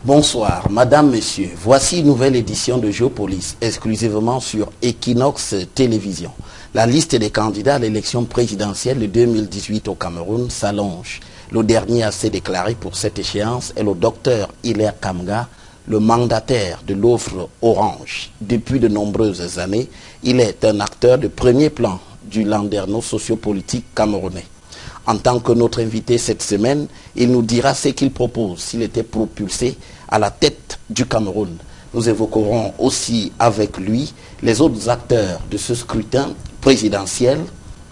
Bonsoir, madame, monsieur. Voici une nouvelle édition de Géopolis, exclusivement sur Equinox Télévision. La liste des candidats à l'élection présidentielle de 2018 au Cameroun s'allonge. Le dernier à se déclarer pour cette échéance est le docteur Hilaire Kamga, le mandataire de l'offre Orange. Depuis de nombreuses années, il est un acteur de premier plan du landerneau sociopolitique camerounais. En tant que notre invité cette semaine, il nous dira ce qu'il propose s'il était propulsé à la tête du Cameroun. Nous évoquerons aussi avec lui les autres acteurs de ce scrutin présidentiel,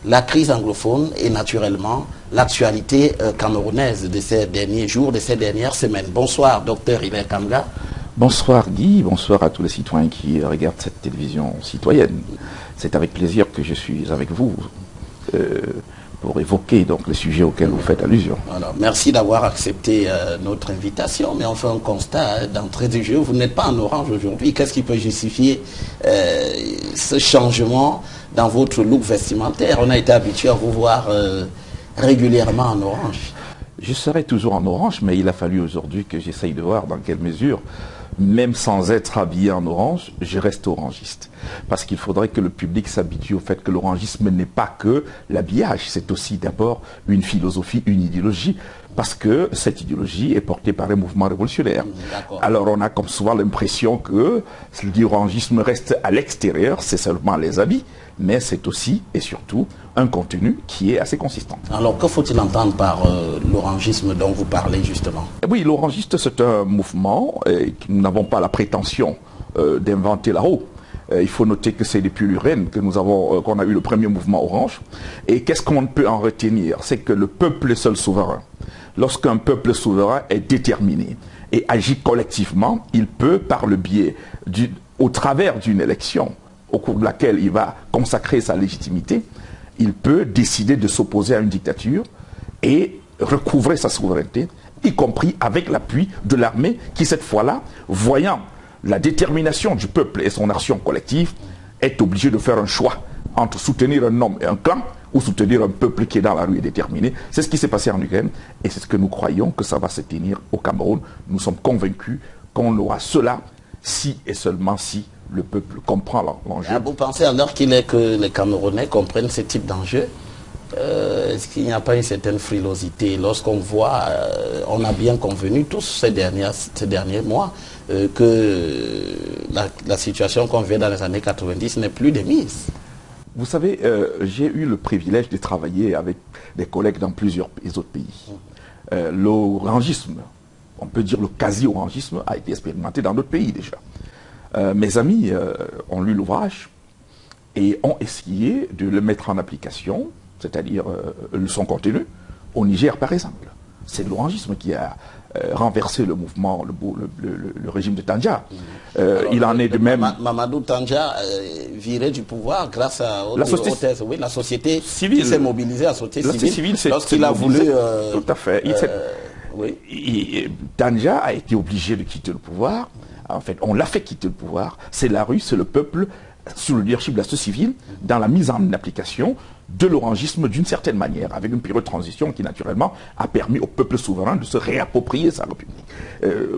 la crise anglophone et naturellement l'actualité camerounaise de ces derniers jours, de ces dernières semaines. Bonsoir, docteur Hilaire Kamga. Bonsoir Guy, bonsoir à tous les citoyens qui regardent cette télévision citoyenne. C'est avec plaisir que je suis avec vous pour évoquer donc les sujets auxquels vous faites allusion. Alors, merci d'avoir accepté notre invitation, mais on fait un constat d'entrée de jeu. Vous n'êtes pas en orange aujourd'hui. Qu'est-ce qui peut justifier ce changement dans votre look vestimentaire? On a été habitué à vous voir régulièrement en orange. Je serai toujours en orange, mais il a fallu aujourd'hui que j'essaye de voir dans quelle mesure, même sans être habillé en orange, je reste orangiste. Parce qu'il faudrait que le public s'habitue au fait que l'orangisme n'est pas que l'habillage, c'est aussi d'abord une philosophie, une idéologie, parce que cette idéologie est portée par les mouvements révolutionnaires. Alors on a comme souvent l'impression que l'orangisme reste à l'extérieur, c'est seulement les habits, mais c'est aussi et surtout un contenu qui est assez consistant. Alors que faut-il entendre par l'orangisme dont vous parlez justement? Oui, l'orangiste c'est un mouvement et nous n'avons pas la prétention d'inventer la roue. Il faut noter que c'est depuis l'Ukraine que qu'on a eu le premier mouvement orange. Et qu'est-ce qu'on peut en retenir? C'est que le peuple est seul souverain. Lorsqu'un peuple souverain est déterminé et agit collectivement, il peut, par le biais, au travers d'une élection, au cours de laquelle il va consacrer sa légitimité, il peut décider de s'opposer à une dictature et recouvrer sa souveraineté, y compris avec l'appui de l'armée qui, cette fois-là, voyant la détermination du peuple et son action collective, est obligé de faire un choix entre soutenir un homme et un clan ou soutenir un peuple qui est dans la rue et déterminé. C'est ce qui s'est passé en Ukraine et c'est ce que nous croyons que ça va se tenir au Cameroun. Nous sommes convaincus qu'on aura cela si et seulement si le peuple comprend l'enjeu. Vous pensez alors qu'il est que les Camerounais comprennent ce type d'enjeu? Est-ce qu'il n'y a pas une certaine frilosité lorsqu'on voit, on a bien convenu tous ces derniers mois que la situation qu'on vit dans les années 90 n'est plus de mise? Vous savez, j'ai eu le privilège de travailler avec des collègues dans plusieurs autres pays. L'orangisme, on peut dire le quasi-orangisme, a été expérimenté dans d'autres pays déjà. Mes amis ont lu l'ouvrage et ont essayé de le mettre en application, c'est-à-dire son contenu, au Niger par exemple. C'est l'orangisme qui a renversé le mouvement, le régime de Tandja. Il en est de même... Mamadou Tandja viré du pouvoir grâce à la société civile. Qui s'est mobilisée, la société civile lorsqu'il a voulu... Tout à fait. Tandja a été obligé de quitter le pouvoir. En fait, on l'a fait quitter le pouvoir. C'est la rue, c'est le peuple, sous le leadership de la société civile, dans la mise en application de l'orangisme d'une certaine manière, avec une période de transition qui naturellement a permis au peuple souverain de se réapproprier sa république.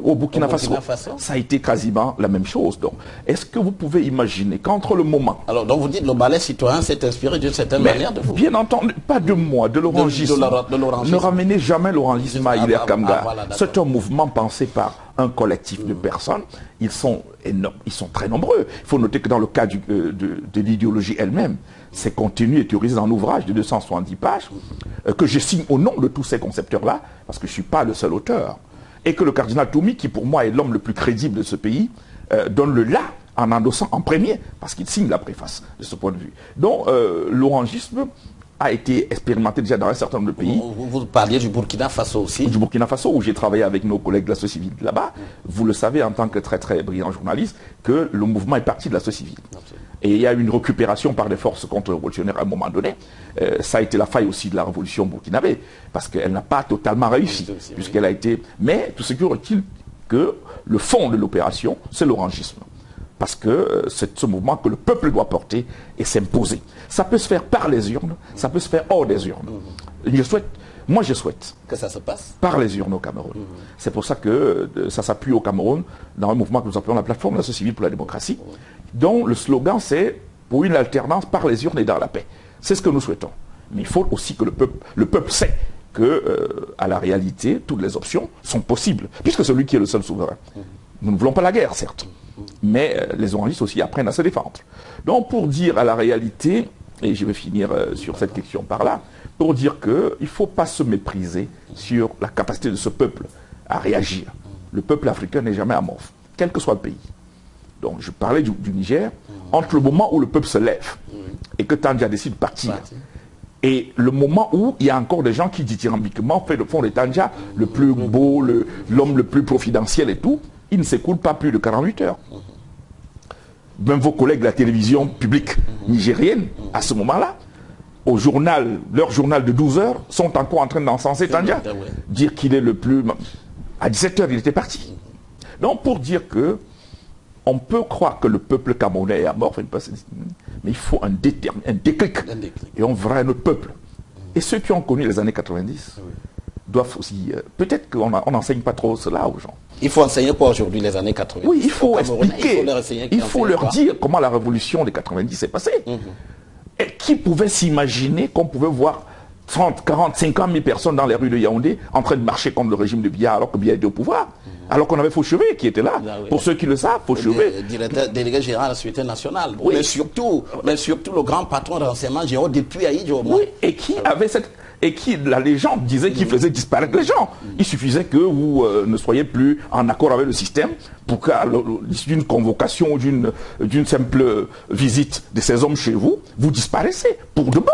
Au Burkina Faso, ça a été quasiment la même chose. Donc, est-ce que vous pouvez imaginer qu'entre le moment... Alors, donc vous dites le ballet citoyen s'est inspiré d'une certaine manière de vous? Bien entendu, pas de moi, de l'orangisme. Ne ramenez jamais l'orangisme à Hilaire Kamga. C'est un mouvement pensé par un collectif de personnes. Ils sont énormes, ils sont très nombreux. Il faut noter que dans le cas de l'idéologie elle-même, ces contenus est théorisé dans un ouvrage de 270 pages que je signe au nom de tous ces concepteurs-là, parce que je ne suis pas le seul auteur, et que le cardinal Toumi, qui pour moi est l'homme le plus crédible de ce pays, donne le là en endossant en premier, parce qu'il signe la préface de ce point de vue. Donc l'orangisme a été expérimenté déjà dans un certain nombre de pays. Vous parliez du Burkina Faso aussi. Du Burkina Faso, où j'ai travaillé avec nos collègues de la société civile là-bas. Vous le savez en tant que très très brillant journaliste, que le mouvement est parti de la société civile. Et il y a eu une récupération par des forces contre-révolutionnaires à un moment donné. Ça a été la faille aussi de la révolution burkinabé, parce qu'elle n'a pas totalement réussi, puisqu'elle a été... Mais tout ce qui est-il que le fond de l'opération, c'est l'orangisme. Parce que c'est ce mouvement que le peuple doit porter et s'imposer. Ça peut se faire par les urnes, ça peut se faire hors des urnes. Je souhaite Moi, je souhaite que ça se passe par les urnes au Cameroun. C'est pour ça que ça s'appuie au Cameroun dans un mouvement que nous appelons la plateforme de la société civile pour la démocratie, dont le slogan c'est pour une alternance par les urnes et dans la paix. C'est ce que nous souhaitons. Mais il faut aussi que le peuple sait que, à la réalité, toutes les options sont possibles, puisque c'est lui qui est le seul souverain. Nous ne voulons pas la guerre, certes, mais les orangistes aussi apprennent à se défendre. Donc, pour dire à la réalité, et je vais finir sur cette question par là, pour dire qu'il ne faut pas se mépriser sur la capacité de ce peuple à réagir. Le peuple africain n'est jamais amorphe, quel que soit le pays. Donc, je parlais du Niger, entre le moment où le peuple se lève et que Tandja décide de partir, et le moment où il y a encore des gens qui dithyrambiquement font de Tandja le plus beau, l'homme le plus confidentiel et tout, il ne s'écoule pas plus de 48 heures. Même vos collègues de la télévision publique nigérienne, à ce moment-là, au journal, leur journal de 12 heures, sont encore en train d'encenser Tandja, dire qu'il est le plus... À 17 heures, il était parti. Donc, pour dire que on peut croire que le peuple camerounais est à mort, mais il faut un déclic. Et on verra un autre peuple. Et ceux qui ont connu les années 90 doivent aussi... peut-être qu'on n'enseigne pas trop cela aux gens. Il faut enseigner quoi aujourd'hui les années 90? Oui, il faut expliquer, il faut leur dire comment la révolution des 90 s'est passée. Et qui pouvait s'imaginer qu'on pouvait voir 30, 40, 50 000 personnes dans les rues de Yaoundé en train de marcher contre le régime de Biya alors que Biya était au pouvoir. Alors qu'on avait Fauchevé qui était là. Pour ceux qui le savent, Fauchevé. Délégué général de la Sécurité nationale. Oui. Mais surtout le grand patron de renseignement géant depuis Aïdjo. Oui, et qui avait cette... Et qui, la légende disait qu'il faisait disparaître les gens. Il suffisait que vous ne soyez plus en accord avec le système pour qu'à l'issue d'une convocation ou d'une simple visite de ces hommes chez vous, vous disparaissez pour de bon.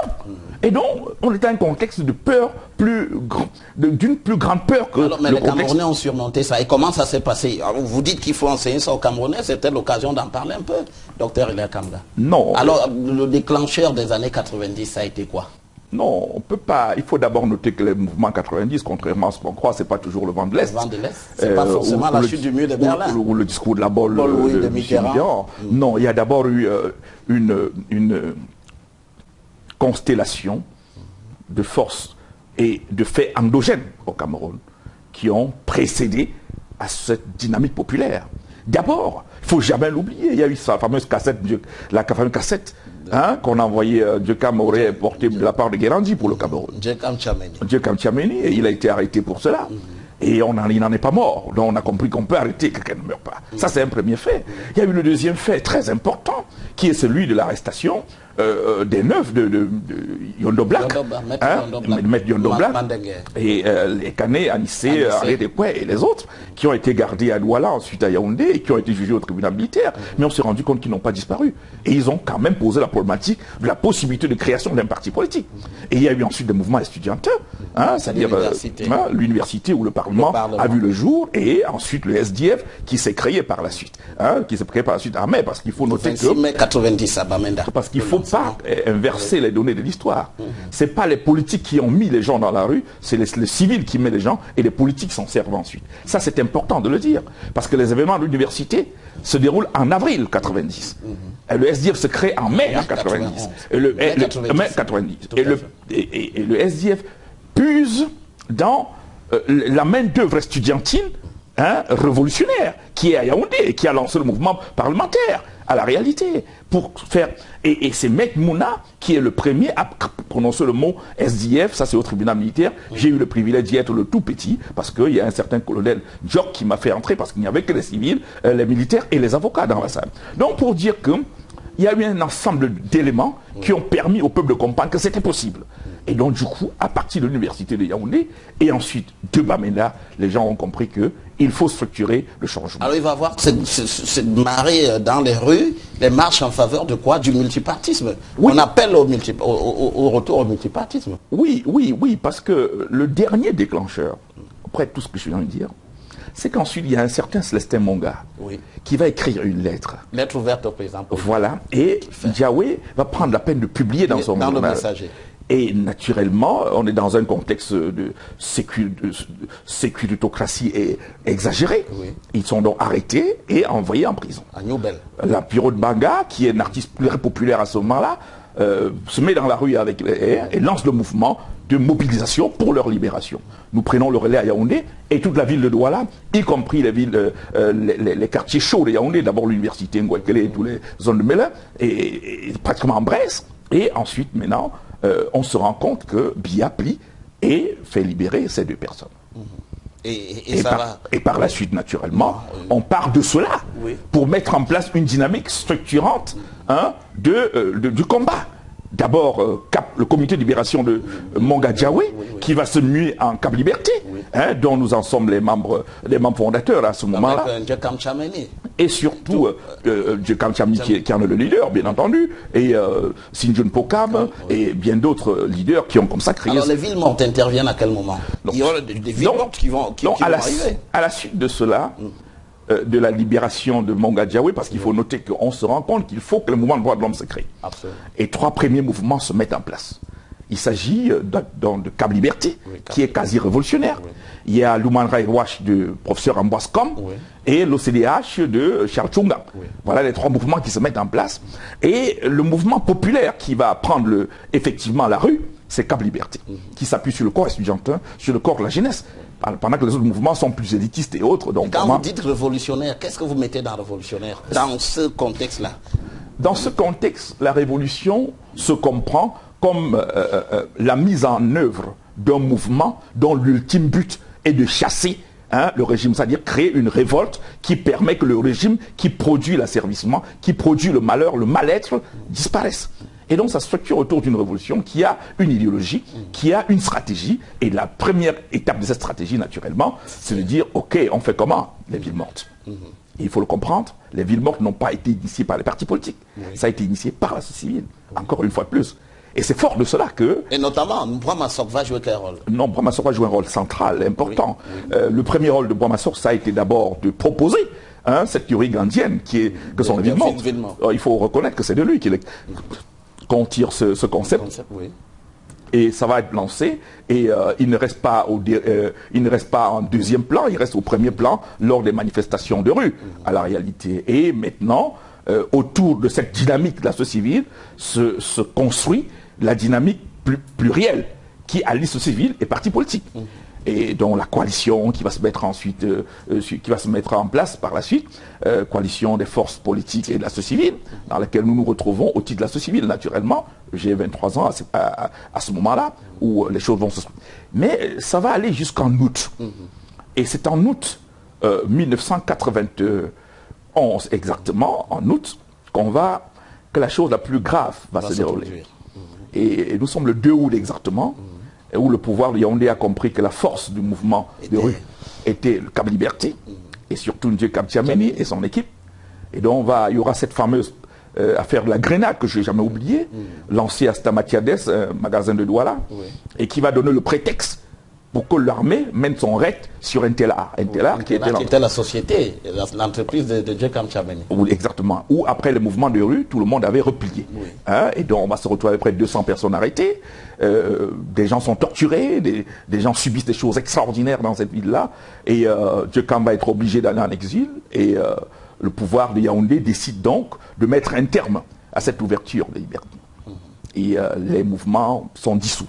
Et donc, on est dans un contexte de peur d'une plus grande peur que alors, mais les Camerounais ont surmonté ça. Et comment ça s'est passé? Alors, vous dites qu'il faut enseigner ça aux Camerounais, c'était l'occasion d'en parler un peu, docteur Elia Kamga. Non. Alors, le déclencheur des années 90, ça a été quoi? Non, on ne peut pas. Il faut d'abord noter que les mouvements 90, contrairement à ce qu'on croit, ce n'est pas toujours le vent de l'Est. Le vent de l'Est. Ce n'est pas forcément la chute du mur de Berlin. Ou le discours de la bolle de Mitterrand. Non, il y a d'abord eu une constellation de forces et de faits endogènes au Cameroun qui ont précédé à cette dynamique populaire. D'abord, il ne faut jamais l'oublier, il y a eu sa fameuse cassette, la fameuse cassette qu'on a envoyé, Djekam aurait porté de la part de Guérandi pour le Cameroun. Djekam Tchameni, et il a été arrêté pour cela. Et il n'en est pas mort. Donc on a compris qu'on peut arrêter que quelqu'un ne meurt pas. Ça, c'est un premier fait. Il y a eu le deuxième fait très important, qui est celui de l'arrestation des neufs de Yondo Black, Maître Yondo Black, et les Kané, Anissé, Arrêt et les autres, qui ont été gardés à Douala, ensuite à Yaoundé, et qui ont été jugés au tribunal militaire. Mais on s'est rendu compte qu'ils n'ont pas disparu. Et ils ont quand même posé la problématique de la possibilité de création d'un parti politique. Et il y a eu ensuite des mouvements estudiantins, c'est-à-dire l'université où le Parlement a vu le jour, et ensuite le SDF qui s'est créé par la suite. Qui s'est créé par la suite en mai, parce qu'il faut noter que... mai 90 à Bamenda. Parce qu'il faut pas inverser les données de l'histoire. C'est pas les politiques qui ont mis les gens dans la rue, c'est les civils qui mettent les gens et les politiques s'en servent ensuite. Ça, c'est important de le dire. Parce que les événements de l'université se déroulent en avril 90. Et le SDF se crée en mai 90. Mai 90. Et le SDF puise dans la main-d'œuvre estudiantine révolutionnaire qui est à Yaoundé et qui a lancé le mouvement parlementaire à la réalité pour faire et c'est Maître Mouna qui est le premier à prononcer le mot SDF, ça c'est au tribunal militaire. J'ai eu le privilège d'y être le tout petit parce qu'il y a un certain colonel Diop qui m'a fait entrer parce qu'il n'y avait que les civils, les militaires et les avocats dans la salle. Donc pour dire que il y a eu un ensemble d'éléments qui ont permis au peuple de comprendre que c'était possible. Et donc, du coup, à partir de l'université de Yaoundé, et ensuite de Bamenda, les gens ont compris qu'il faut structurer le changement. Alors, il va y avoir cette marée dans les rues, les marches en faveur de quoi? Du multipartisme. Oui. On appelle au retour au multipartisme. Oui, parce que le dernier déclencheur, après tout ce que je viens de dire, c'est qu'ensuite, il y a un certain Célestin Monga qui va écrire une lettre. Lettre ouverte au président. Voilà, et Diawé va prendre la peine de publier dans son le Messager. Et naturellement, on est dans un contexte de sécuritocratie exagérée. Ils sont donc arrêtés et envoyés en prison. À Newbel. La Piro de Banga, qui est un artiste très populaire à ce moment-là, se met dans la rue avec et lance le mouvement de mobilisation pour leur libération. Nous prenons le relais à Yaoundé et toute la ville de Douala, y compris les villes, les quartiers chauds de Yaoundé, d'abord l'université Ngouekele et toutes les zones de Mélin, et pratiquement en Brest. Et ensuite, maintenant, on se rend compte que Biya plie et fait libérer ces 2 personnes. Et par la suite, naturellement, on part de cela pour mettre en place une dynamique structurante du combat. D'abord, le comité de libération de Mongadjawe, qui va se muer en Cap Liberté, dont nous en sommes les membres fondateurs à ce moment-là. Et surtout, Djekam Chameni qui en est le leader, bien entendu, et Sinjun Pokam, et bien d'autres leaders qui ont comme ça créé... Alors les villes mortes interviennent à quel moment? Il y aura des villes mortes qui vont arriver. À la suite de cela... de la libération de Mongadjawe, parce qu'il faut noter qu'on se rend compte qu'il faut que le mouvement de droits de l'homme se crée. Absolument. Et 3 premiers mouvements se mettent en place. Il s'agit de Cap Liberté, qui est quasi révolutionnaire. Il y a l'Human Rights Watch de professeur Ambroise Com et l'OCDH de Charles Tchunga. Voilà les 3 mouvements qui se mettent en place. Et le mouvement populaire qui va prendre effectivement la rue, c'est Cap Liberté, qui s'appuie sur le corps estudiantin, sur le corps de la jeunesse, pendant que les autres mouvements sont plus élitistes et autres. Donc, quand vous dites révolutionnaire, qu'est-ce que vous mettez dans révolutionnaire, dans ce contexte-là? Dans ce contexte, la révolution se comprend comme la mise en œuvre d'un mouvement dont l'ultime but est de chasser le régime, c'est-à-dire créer une révolte qui permet que le régime qui produit l'asservissement, qui produit le malheur, le mal-être, disparaisse. Et donc ça structure autour d'une révolution qui a une idéologie, qui a une stratégie. Et la première étape de cette stratégie, naturellement, c'est de dire, ok, on fait comment? Les villes mortes. Et il faut le comprendre, les villes mortes n'ont pas été initiées par les partis politiques. Ça a été initié par la société civile, encore une fois de plus. Et c'est fort de cela que... Et notamment, Brahmasok va jouer quel rôle? Non, Brahmasok va jouer un rôle central, important. Le premier rôle de Brahmasok, ça a été d'abord de proposer cette théorie gandhienne que sont les villes mortes. Il faut reconnaître que c'est de lui qu'on tire ce concept. Et ça va être lancé, et il ne reste pas en deuxième plan, il reste au premier plan lors des manifestations de rue, à la réalité. Et maintenant, autour de cette dynamique de la société civile, se construit la dynamique plurielle qui allie société civile et partis politiques. Et donc la coalition qui va se mettre ensuite, qui va se mettre en place par la suite, coalition des forces politiques et de la société civile, dans laquelle nous nous retrouvons au titre de la société civile, naturellement. J'ai 23 ans à ce moment-là, où les choses vont se... Mais ça va aller jusqu'en août. Et c'est en août 1991, exactement, en août, que la chose la plus grave va se dérouler. Et nous sommes le 2 août exactement, où le pouvoir de Yaoundé a compris que la force du mouvement de rue était le Cap Liberté, et surtout Djekam Chameni et son équipe. Et donc il y aura cette fameuse affaire de la grenade que je n'ai jamais oubliée, lancée à Stamatiades, un magasin de Douala, et qui va donner le prétexte pour que l'armée mène son raid sur Intellar. Intellar qui était la société, l'entreprise de Djekam Chameni. Exactement. Où après le mouvement de rue, tout le monde avait replié. Et donc on va se retrouver avec près de 200 personnes arrêtées. Des gens sont torturés, des gens subissent des choses extraordinaires dans cette ville-là. Et Djekam va être obligé d'aller en exil. Et le pouvoir de Yaoundé décide donc de mettre un terme à cette ouverture de liberté. Et les mouvements sont dissous.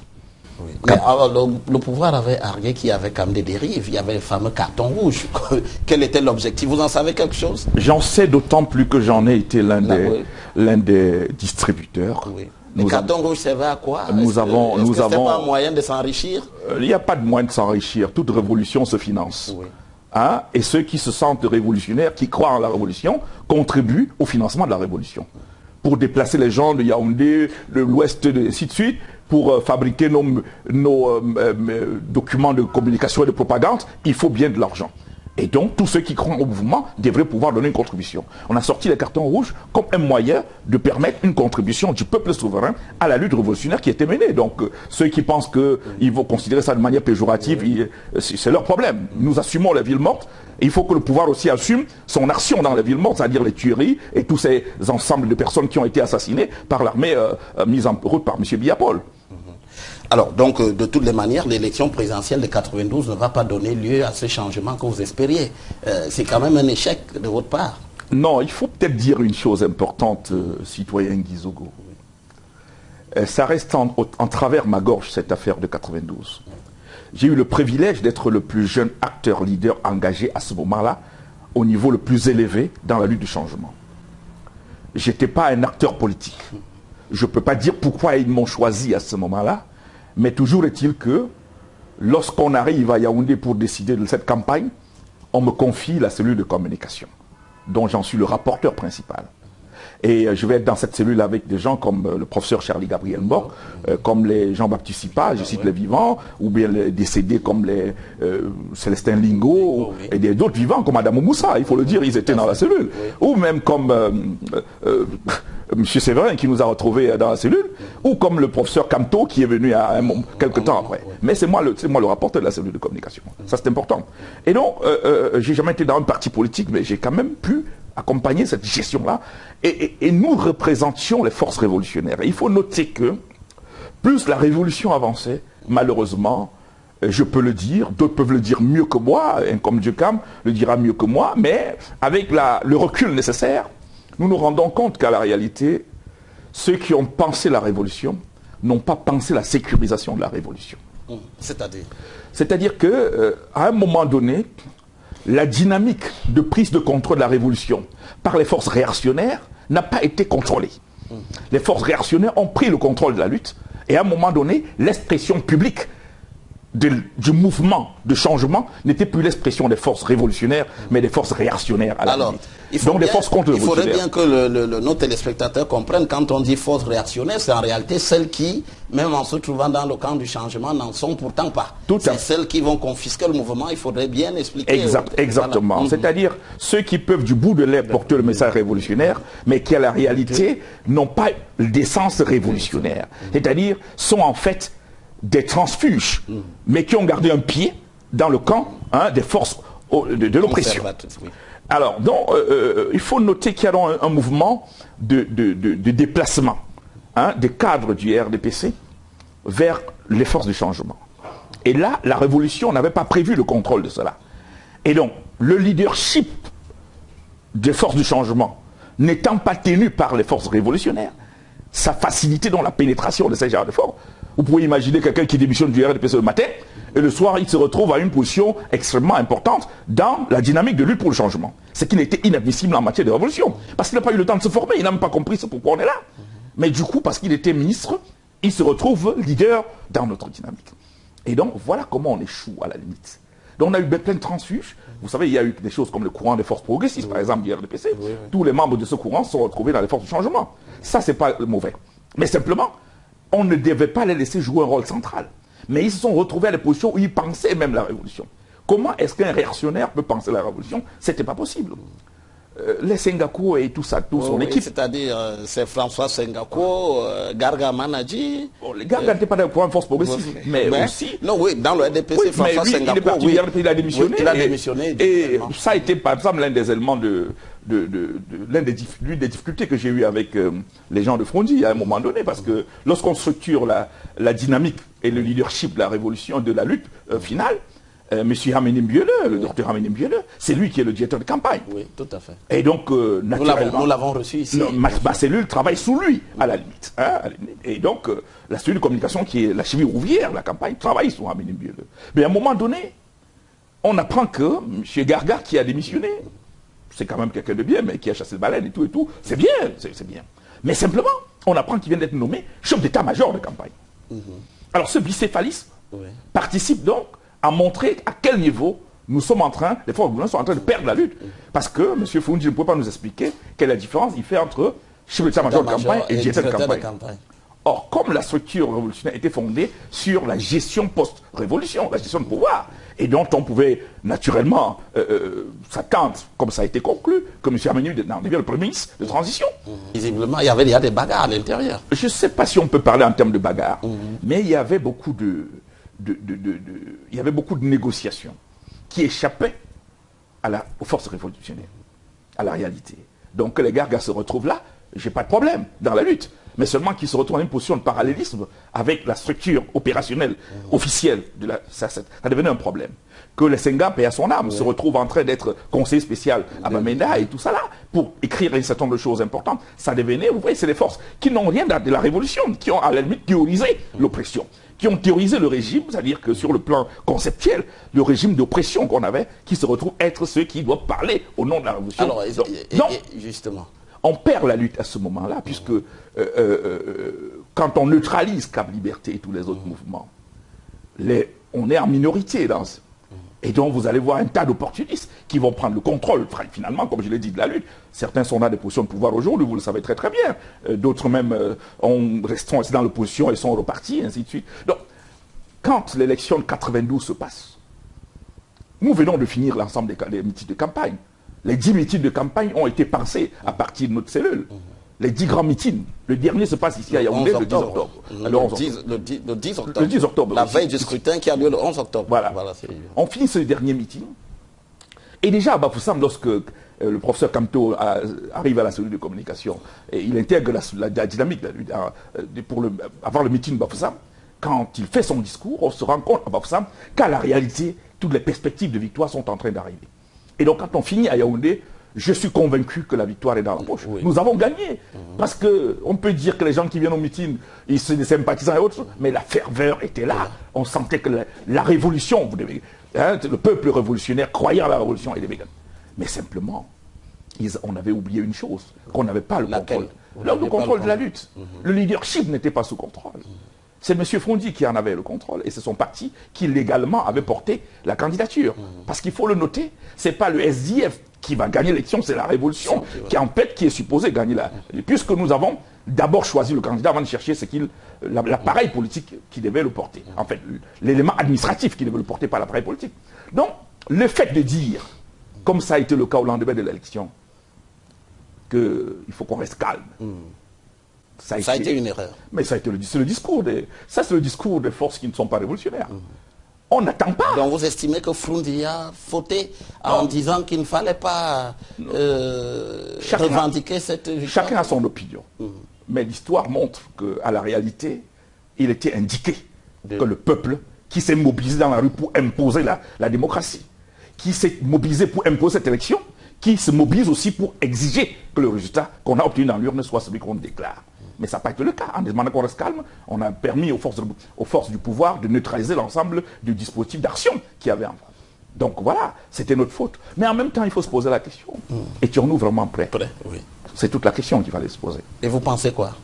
Mais alors, le pouvoir avait argué qu'il y avait quand même des dérives, il y avait le fameux carton rouge. Quel était l'objectif? Vous en savez quelque chose? J'en sais d'autant plus que j'en ai été l'un des distributeurs. Le carton rouge servait à quoi? Nous avons pas un moyen de s'enrichir? Il n'y a pas de moyen de s'enrichir. Toute révolution se finance. Et ceux qui se sentent révolutionnaires, qui croient en la révolution, contribuent au financement de la révolution. Pour déplacer les gens de Yaoundé, de l'ouest, et ainsi de suite, pour fabriquer nos documents de communication et de propagande, il faut bien de l'argent. Et donc, tous ceux qui croient au mouvement devraient pouvoir donner une contribution. On a sorti les cartons rouges comme un moyen de permettre une contribution du peuple souverain à la lutte révolutionnaire qui était menée. Donc, ceux qui pensent qu'ils vont considérer ça de manière péjorative, c'est leur problème. Nous assumons les villes mortes. Et il faut que le pouvoir aussi assume son action dans les villes mortes, c'est-à-dire les tueries et tous ces ensembles de personnes qui ont été assassinées par l'armée mise en route par M. Biya Paul. Alors, donc, de toutes les manières, l'élection présidentielle de 92 ne va pas donner lieu à ce changement que vous espériez. C'est quand même un échec de votre part. Non, il faut peut-être dire une chose importante, citoyen Guizogo. ça reste en travers ma gorge, cette affaire de 92. J'ai eu le privilège d'être le plus jeune acteur leader engagé à ce moment-là, au niveau le plus élevé dans la lutte du changement. Je n'étais pas un acteur politique. Je ne peux pas dire pourquoi ils m'ont choisi à ce moment-là, mais toujours est-il que lorsqu'on arrive à Yaoundé pour décider de cette campagne, on me confie la cellule de communication, dont j'en suis le rapporteur principal. Et je vais être dans cette cellule avec des gens comme le professeur Charlie Gabriel Mboc, comme les Jean-Baptiste Sipa, je cite les vivants, ou bien les décédés comme les Célestin Lingo, et d'autres vivants comme Madame Moussa, il faut le dire, ils étaient dans la cellule. Ou même comme M. Séverin qui nous a retrouvés dans la cellule, ou comme le professeur Camto qui est venu quelques temps après. Mais c'est moi le rapporteur de la cellule de communication. Ça c'est important. Et donc, j'ai jamais été dans un parti politique, mais j'ai quand même pu accompagner cette gestion-là. Et nous représentions les forces révolutionnaires. Et il faut noter que plus la révolution avançait, malheureusement, je peux le dire, d'autres peuvent le dire mieux que moi, comme Dieu-Cam le dira mieux que moi, mais avec le recul nécessaire, nous nous rendons compte qu'à la réalité, ceux qui ont pensé la révolution n'ont pas pensé la sécurisation de la révolution. C'est-à-dire? C'est-à-dire qu'à un moment donné, la dynamique de prise de contrôle de la révolution par les forces réactionnaires n'a pas été contrôlée. Les forces réactionnaires ont pris le contrôle de la lutte et à un moment donné, l'expression publique du mouvement de changement n'était plus l'expression des forces révolutionnaires, mais des forces réactionnaires à la limite. Donc des forces contre-révolutionnaires. Il faudrait bien que nos téléspectateurs comprennent, quand on dit forces réactionnaires, c'est en réalité celles qui, même en se trouvant dans le camp du changement, n'en sont pourtant pas. C'est celles qui vont confisquer le mouvement, il faudrait bien expliquer. Exactement. Voilà. C'est-à-dire ceux qui peuvent du bout de l'aile porter le message révolutionnaire, mais qui à la réalité n'ont pas d'essence révolutionnaire. C'est-à-dire sont en fait des transfuges, mais qui ont gardé un pied dans le camp des forces de l'oppression. Oui. Alors, donc, il faut noter qu'il y a un mouvement de déplacement des cadres du RDPC vers les forces du changement. Et là, la révolution n'avait pas prévu le contrôle de cela. Et donc, le leadership des forces du changement n'étant pas tenu par les forces révolutionnaires, ça facilitait donc la pénétration de ces genres de forces. Vous pouvez imaginer quelqu'un qui démissionne du RDPC le matin, et le soir, il se retrouve à une position extrêmement importante dans la dynamique de lutte pour le changement. Ce qui n'était inadmissible en matière de révolution. Parce qu'il n'a pas eu le temps de se former, il n'a même pas compris ce pourquoi on est là. Mais du coup, parce qu'il était ministre, il se retrouve leader dans notre dynamique. Et donc, voilà comment on échoue à la limite. Donc, on a eu plein de transfuges. Vous savez, il y a eu des choses comme le courant des forces progressistes, par exemple, du RDPC. Tous les membres de ce courant sont retrouvés dans les forces du changement. Ça, c'est pas mauvais. Mais simplement, on ne devait pas les laisser jouer un rôle central. Mais ils se sont retrouvés à des positions où ils pensaient même la révolution. Comment est-ce qu'un réactionnaire peut penser la révolution? C'était pas possible. Les Sengako et tout ça, tout son équipe. C'est-à-dire, c'est François Sengako, Garga Manadji. Les Garga n'étaient pas dans le courant de force progressiste, mais aussi. Non, oui, dans le RDPC, François Sengako. Il a démissionné. Il a démissionné. Et ça a été, par exemple, l'un des éléments l'une des difficultés que j'ai eues avec les gens de Frondi à un moment donné, parce que lorsqu'on structure la dynamique et le leadership de la révolution, de la lutte finale, M. Hamenim Biele, le docteur Hamenim Biele, c'est lui qui est le directeur de campagne. Oui, tout à fait. Et donc, naturellement, nous l'avons reçu ici. Ma cellule travaille sous lui, à la limite. Et donc, la cellule de communication qui est la cheville ouvrière, la campagne, travaille sous Hamenim Biele. Mais à un moment donné, on apprend que M. Garga, qui a démissionné, c'est quand même quelqu'un de bien, mais qui a chassé le baleine et tout, c'est bien, c'est bien. Mais simplement, on apprend qu'il vient d'être nommé chef d'état-major de campagne. Alors ce bicéphalisme participe donc à montrer à quel niveau nous sommes en train, les forces gouvernementales sont en train de perdre la lutte. Parce que M. Foundi ne pouvait pas nous expliquer quelle est la différence il fait entre chef d'état-major de campagne et directeur de campagne. Or, comme la structure révolutionnaire était fondée sur la gestion post-révolution, la gestion de pouvoir, et dont on pouvait naturellement s'attendre, comme ça a été conclu, que M. Hamenim devient le premier ministre de transition. Visiblement, il y avait déjà des bagarres à l'intérieur. Je ne sais pas si on peut parler en termes de bagarres, mais il y avait beaucoup de négociations qui échappaient aux forces révolutionnaires, à la réalité. Donc que les Gargas se retrouvent là, j'ai pas de problème dans la lutte. mais seulement qu'ils se retrouvent dans une position de parallélisme avec la structure opérationnelle officielle. Ça devenait un problème. Que le Senghor, paix à son âme, se retrouve en train d'être conseiller spécial à Bamenda et tout ça là, pour écrire un certain nombre de choses importantes, ça devenait, vous voyez, c'est des forces qui n'ont rien de la révolution, qui ont à la limite théorisé l'oppression, qui ont théorisé le régime, c'est-à-dire que sur le plan conceptuel, le régime d'oppression qu'on avait, qui se retrouve être ceux qui doivent parler au nom de la révolution. Alors, donc, justement. On perd la lutte à ce moment-là, puisque quand on neutralise Cap Liberté et tous les autres mouvements, on est en minorité dans ce. Et donc vous allez voir un tas d'opportunistes qui vont prendre le contrôle, finalement, comme je l'ai dit, de la lutte. Certains sont dans des positions de pouvoir aujourd'hui, vous le savez très très bien. D'autres même sont restés dans l'opposition et sont repartis, ainsi de suite. Donc, quand l'élection de 92 se passe, nous venons de finir l'ensemble des meetings de campagne. Les 10 meetings de campagne ont été pensés à partir de notre cellule. Les 10 grands meetings. Le dernier se passe ici à Yaoundé le 10 octobre. Le 10 octobre. Le 10 octobre. La veille du scrutin qui a lieu le 11 octobre. Voilà. On finit ce dernier meeting. Et déjà à Bafoussam, lorsque le professeur Kamto arrive à la cellule de communication, et il intègre la dynamique avant le meeting de Bafoussam, quand il fait son discours, on se rend compte à Bafoussam qu'à la réalité, toutes les perspectives de victoire sont en train d'arriver. Et donc quand on finit à Yaoundé, je suis convaincu que la victoire est dans la poche. Oui. Nous avons gagné. Parce qu'on peut dire que les gens qui viennent au meeting, ils sont des sympathisants et autres, mais la ferveur était là. On sentait que la révolution, le peuple révolutionnaire croyait à la révolution et les véganes. Mais simplement, on avait oublié une chose, qu'on n'avait pas le contrôle. Le contrôle de la lutte. Le leadership n'était pas sous contrôle. C'est M. Frondy qui en avait le contrôle et c'est son parti qui légalement avait porté la candidature. Parce qu'il faut le noter, ce n'est pas le SDF qui va gagner l'élection, c'est la révolution qui est supposée gagner puisque nous avons d'abord choisi le candidat avant de chercher l'appareil politique qui devait le porter. En fait, l'élément administratif qui devait le porter par l'appareil politique. Donc, le fait de dire, comme ça a été le cas au lendemain de l'élection, qu'il faut qu'on reste calme. Ça a été une erreur. Mais c'est le discours c'est le discours des forces qui ne sont pas révolutionnaires. On n'attend pas. Donc vous estimez que Frondy a fauté en disant qu'il ne fallait pas revendiquer cette victoire? Chacun a son opinion. Mais l'histoire montre qu'à la réalité, il était indiqué que le peuple qui s'est mobilisé dans la rue pour imposer la démocratie, qui s'est mobilisé pour imposer cette élection, qui se mobilise aussi pour exiger que le résultat qu'on a obtenu dans l'urne soit celui qu'on déclare. Mais ça n'a pas été le cas. En demandant qu'on reste calme, on a permis aux forces du pouvoir de neutraliser l'ensemble du dispositif d'action qu'il y avait en face. Donc voilà, c'était notre faute. Mais en même temps, il faut se poser la question. Étions-nous vraiment prêts? Oui. C'est toute la question qu'il fallait se poser. Et vous pensez quoi?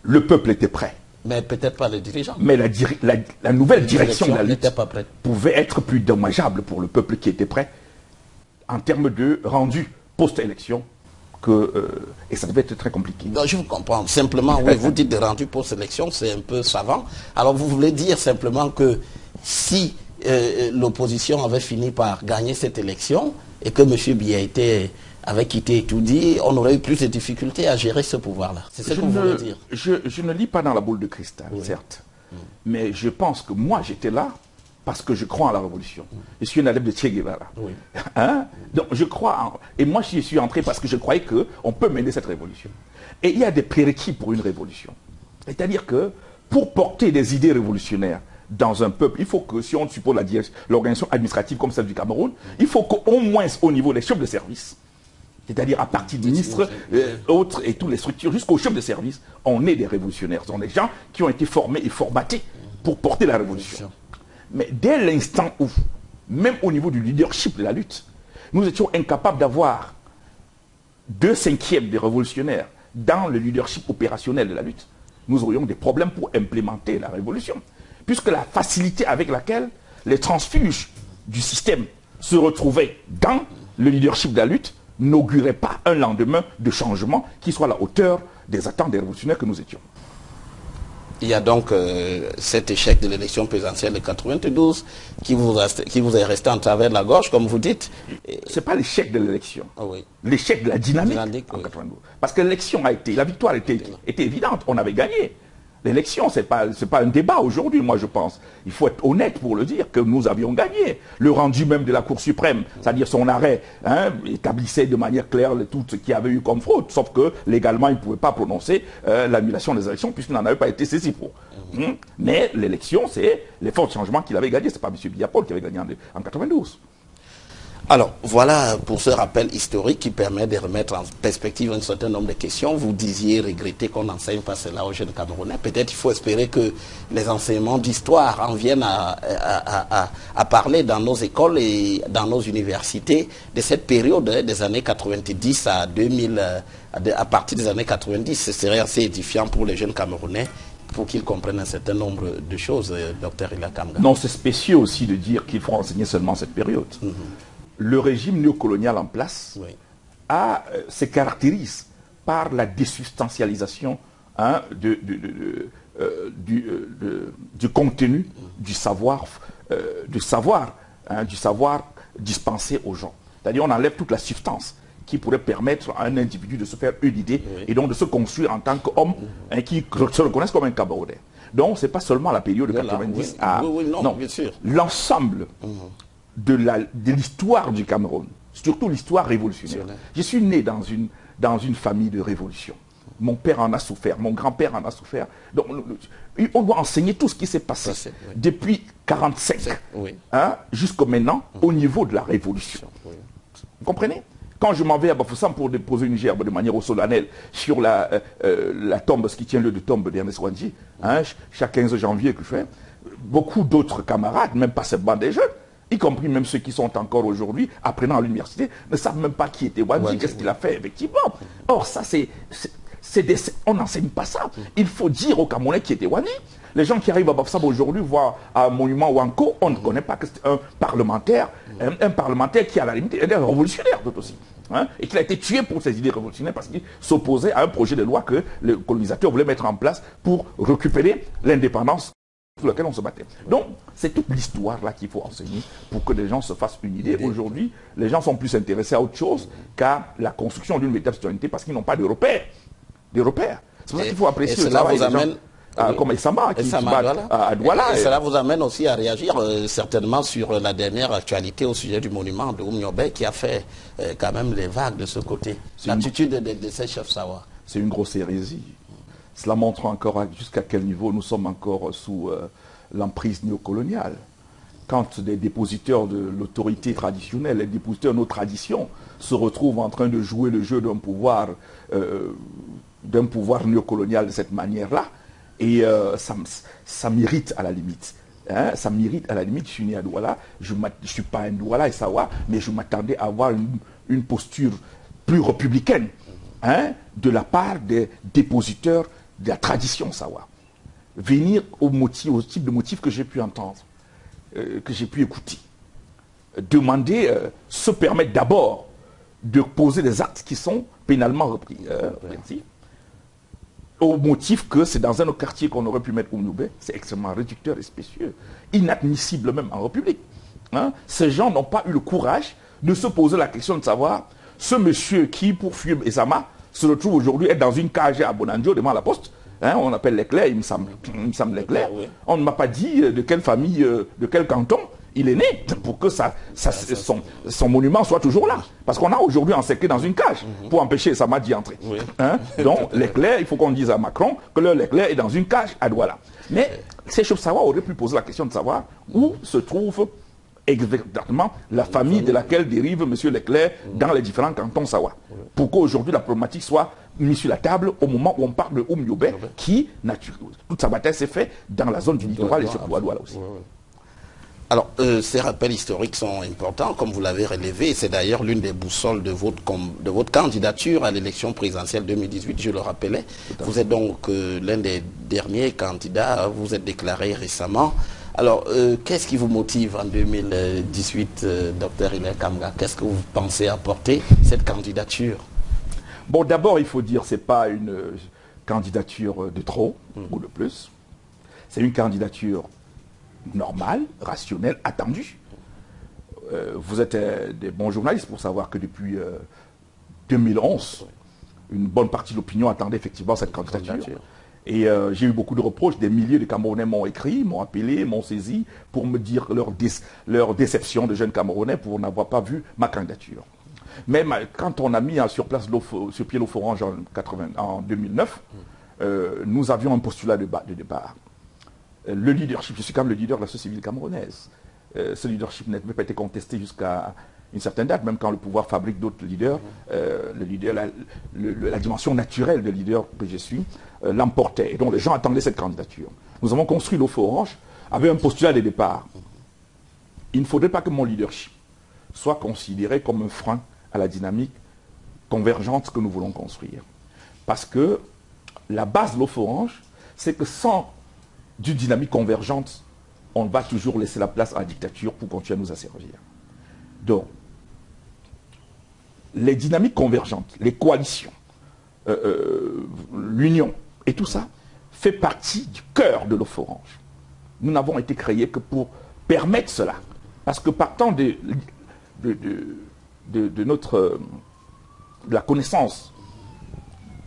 Le peuple était prêt. Mais peut-être pas les dirigeants. Mais la nouvelle direction de la lutte pas prête. Pouvait être plus dommageable pour le peuple qui était prêt en termes de rendu post-élection. Et ça devait être très compliqué. Non, je vous comprends. Simplement, oui, vous dites de rendu post-élection, c'est un peu savant. Alors vous voulez dire simplement que si l'opposition avait fini par gagner cette élection et que M. Biaïté avait quitté et tout dit, on aurait eu plus de difficultés à gérer ce pouvoir-là. C'est ce que vous voulez dire. Je ne lis pas dans la boule de cristal, certes. Mais je pense que moi, j'étais là parce que je crois en la révolution. Je suis un adepte de Che Guevara. Donc je crois et moi j'y suis entré parce que je croyais qu'on peut mener cette révolution. Et il y a des prérequis pour une révolution. C'est-à-dire que pour porter des idées révolutionnaires dans un peuple, il faut que, si on suppose l'organisation administrative comme celle du Cameroun, il faut qu'au moins au niveau des chefs de service, c'est-à-dire à partir du ministre, autres et toutes les structures, jusqu'aux chefs de service, on est des révolutionnaires. Ce sont des gens qui ont été formés et formatés pour porter la révolution. Mais dès l'instant où, même au niveau du leadership de la lutte, nous étions incapables d'avoir 2/5 des révolutionnaires dans le leadership opérationnel de la lutte, nous aurions des problèmes pour implémenter la révolution. Puisque la facilité avec laquelle les transfuges du système se retrouvaient dans le leadership de la lutte n'augurait pas un lendemain de changement qui soit à la hauteur des attentes des révolutionnaires que nous étions. Il y a donc cet échec de l'élection présidentielle de 92 qui vous est resté en travers de la gorge, comme vous dites. Ce n'est pas l'échec de l'élection, l'échec de la dynamique en 92. Parce que l'élection a été, la victoire était évidente, on avait gagné. L'élection, c'est pas un débat aujourd'hui, moi je pense. Il faut être honnête pour le dire que nous avions gagné. Le rendu même de la Cour suprême, c'est-à-dire son arrêt, établissait de manière claire tout ce qu'il y avait eu comme fraude, sauf que légalement, il ne pouvait pas prononcer l'annulation des élections puisqu'il n'en avait pas été saisi pour. Mais l'élection, c'est les forts changements qu'il avait gagné. Ce n'est pas M. Biapol qui avait gagné en 92. Alors, voilà pour ce rappel historique qui permet de remettre en perspective un certain nombre de questions. Vous disiez regretter qu'on n'enseigne pas cela aux jeunes Camerounais. Peut-être il faut espérer que les enseignements d'histoire en viennent à parler dans nos écoles et dans nos universités de cette période des années 90 à 2000, à partir des années 90. Ce serait assez édifiant pour les jeunes Camerounais pour qu'ils comprennent un certain nombre de choses, Dr Ila Kamga. Non, c'est spécieux aussi de dire qu'il faut enseigner seulement cette période. Le régime néocolonial en place se caractérise par la désubstantialisation du contenu du savoir dispensé aux gens. C'est-à-dire on enlève toute la substance qui pourrait permettre à un individu de se faire une idée et donc de se construire en tant qu'homme qui se reconnaisse comme un Camerounais. Donc ce n'est pas seulement la période de 90 à... non, bien sûr. L'ensemble de l'histoire du Cameroun, surtout l'histoire révolutionnaire. Je suis né dans une famille de révolution. Mon père en a souffert, mon grand-père en a souffert. Donc, on doit enseigner tout ce qui s'est passé depuis 1945 jusqu'au maintenant au niveau de la révolution. Vous comprenez? Quand je m'en vais à Bafoussam pour déposer une gerbe de manière solennelle sur la tombe, ce qui tient lieu de tombe d'Ernest Ouadji, chaque 15 janvier que je fais, beaucoup d'autres camarades, même pas seulement des jeunes, y compris même ceux qui sont encore aujourd'hui apprenant à l'université, ne savent même pas qui était Ouadji, qu'est-ce qu'il a fait effectivement. Or ça on n'enseigne pas ça. Il faut dire aux Camerounais qui était Ouadji. Les gens qui arrivent à Bafoussam aujourd'hui voir un monument Wanko, on ne connaît pas que c'est un parlementaire qui à la limite est un révolutionnaire tout aussi. Et qu'il a été tué pour ses idées révolutionnaires parce qu'il s'opposait à un projet de loi que le colonisateur voulait mettre en place pour récupérer l'indépendance sur laquelle on se battait. Donc, c'est toute l'histoire là qu'il faut enseigner pour que les gens se fassent une idée. Aujourd'hui, les gens sont plus intéressés à autre chose qu'à la construction d'une véritable citoyenneté parce qu'ils n'ont pas de repères. C'est pour ça qu'il faut apprécier le travail des gens comme Essama qui se bat à Douala. Et cela vous amène aussi à réagir certainement sur la dernière actualité au sujet du monument de Oumniobé qui a fait quand même les vagues de ce côté. L'attitude de ces chefs Sawa. C'est une grosse hérésie. Cela montre encore jusqu'à quel niveau nous sommes encore sous l'emprise néocoloniale. Quand des dépositeurs de l'autorité traditionnelle, les dépositeurs de nos traditions, se retrouvent en train de jouer le jeu d'un pouvoir néocolonial de cette manière-là, et ça m'irrite à la limite. Ça m'irrite à la limite. Je suis né à Douala, je ne suis pas un Douala et Sawa, mais je m'attendais à avoir une posture plus républicaine de la part des dépositeurs de la tradition Sawa. Venir au type de motif que j'ai pu entendre, que j'ai pu écouter. Demander, se permettre d'abord de poser des actes qui sont pénalement repris. Au motif que c'est dans un autre quartier qu'on aurait pu mettre Oumniobé, c'est extrêmement réducteur et spécieux. Inadmissible même en République. Ces gens n'ont pas eu le courage de se poser la question de savoir, ce monsieur qui, pour fuir Essama, se retrouve aujourd'hui être dans une cage à Bonanjo devant la poste. On appelle l'éclair, il me semble l'éclair. On ne m'a pas dit de quelle famille, de quel canton il est né pour que son monument soit toujours là. Parce qu'on a aujourd'hui encerclé dans une cage pour empêcher Essama d'y entrer. Donc l'éclair, il faut qu'on dise à Macron que l'éclair est dans une cage à Douala. Mais ces chefs Sawa auraient pu poser la question de savoir où se trouve exactement la famille de laquelle dérive M. Leclerc dans les différents cantons Sawa. Pour qu'aujourd'hui la problématique soit mise sur la table au moment où on parle de Oumniobé, qui, toute sa bataille s'est faite dans la zone du littoral et surtout à Douala aussi. Alors, ces rappels historiques sont importants, comme vous l'avez relevé, et c'est d'ailleurs l'une des boussoles de votre candidature à l'élection présidentielle 2018, je le rappelais. Vous êtes donc l'un des derniers candidats, vous êtes déclaré récemment. Alors, qu'est-ce qui vous motive en 2018, Dr Ila Kamga? Qu'est-ce que vous pensez apporter cette candidature? Bon, d'abord, il faut dire que ce n'est pas une candidature de trop ou de plus. C'est une candidature normale, rationnelle, attendue. Vous êtes des bons journalistes pour savoir que depuis 2011, une bonne partie de l'opinion attendait effectivement cette candidature. Et j'ai eu beaucoup de reproches, des milliers de Camerounais m'ont écrit, m'ont appelé, m'ont saisi pour me dire leur déception de jeunes Camerounais pour n'avoir pas vu ma candidature. Mais quand on a mis sur pied l'Off-Orange en 2009, nous avions un postulat de départ. Le leadership, je suis quand même le leader de la société civile camerounaise. Ce leadership n'a pas été contesté jusqu'à une certaine date, même quand le pouvoir fabrique d'autres leaders, la dimension naturelle de leader que je suis l'emportait. Et donc les gens attendaient cette candidature. Nous avons construit l'Off-Orange avec un postulat de départ. Il ne faudrait pas que mon leadership soit considéré comme un frein à la dynamique convergente que nous voulons construire. Parce que la base de l'Off-Orange, c'est que sans d'une dynamique convergente, on va toujours laisser la place à la dictature pour continuer à nous asservir. Donc, les dynamiques convergentes, les coalitions, l'union et tout ça, fait partie du cœur de l'Off-Orange. Nous n'avons été créés que pour permettre cela. Parce que partant de la connaissance,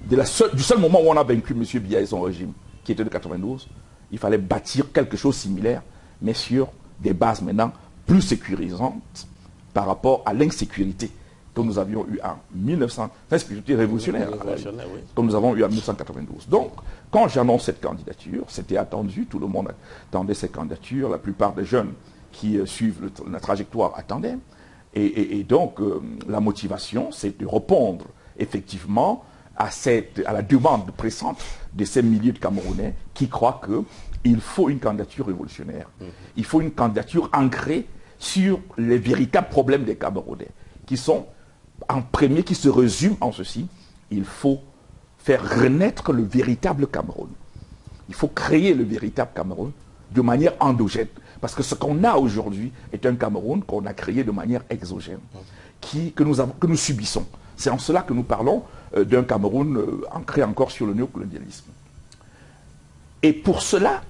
du seul moment où on a vaincu M. Biya et son régime, qui était de 92, il fallait bâtir quelque chose de similaire, mais sur des bases maintenant plus sécurisantes par rapport à l'insécurité que nous avions eu en 1900, l'insécurité révolutionnaire, oui, que nous avons eu en 1992. Donc, quand j'annonce cette candidature, c'était attendu, tout le monde attendait cette candidature, la plupart des jeunes qui suivent la trajectoire attendaient. Et donc, la motivation, c'est de répondre effectivement à la demande pressante de ces milliers de Camerounais qui croient qu'il faut une candidature révolutionnaire. Il faut une candidature ancrée sur les véritables problèmes des Camerounais, qui sont en premier, qui se résument en ceci: il faut faire renaître le véritable Cameroun. Il faut créer le véritable Cameroun de manière endogène. Parce que ce qu'on a aujourd'hui est un Cameroun qu'on a créé de manière exogène, que nous subissons. C'est en cela que nous parlons d'un Cameroun ancré encore sur le néocolonialisme. Et pour cela,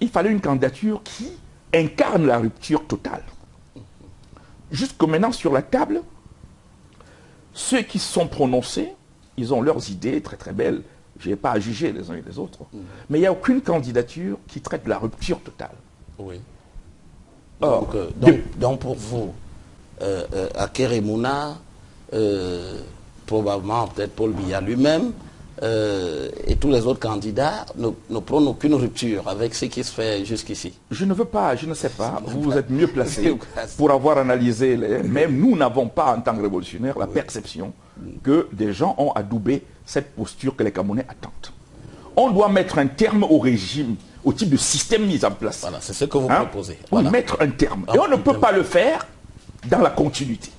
il fallait une candidature qui incarne la rupture totale. Jusque maintenant, sur la table, ceux qui se sont prononcés, ils ont leurs idées très très belles. Je n'ai pas à juger les uns et les autres. Mais il n'y a aucune candidature qui traite de la rupture totale. Oui. Donc pour vous, Akeremouna, probablement peut-être Paul Biya lui-même, et tous les autres candidats ne prônent aucune rupture avec ce qui se fait jusqu'ici. Je ne veux pas, je ne sais pas. Vous êtes mieux placé pour avoir analysé. Même nous n'avons pas, en tant que révolutionnaires, la perception que des gens ont adoubé cette posture que les Camerounais attendent. On doit mettre un terme au régime, au type de système mis en place. Voilà, c'est ce que vous proposez. Voilà. Mettre un terme. Et on ne peut pas le faire dans la continuité.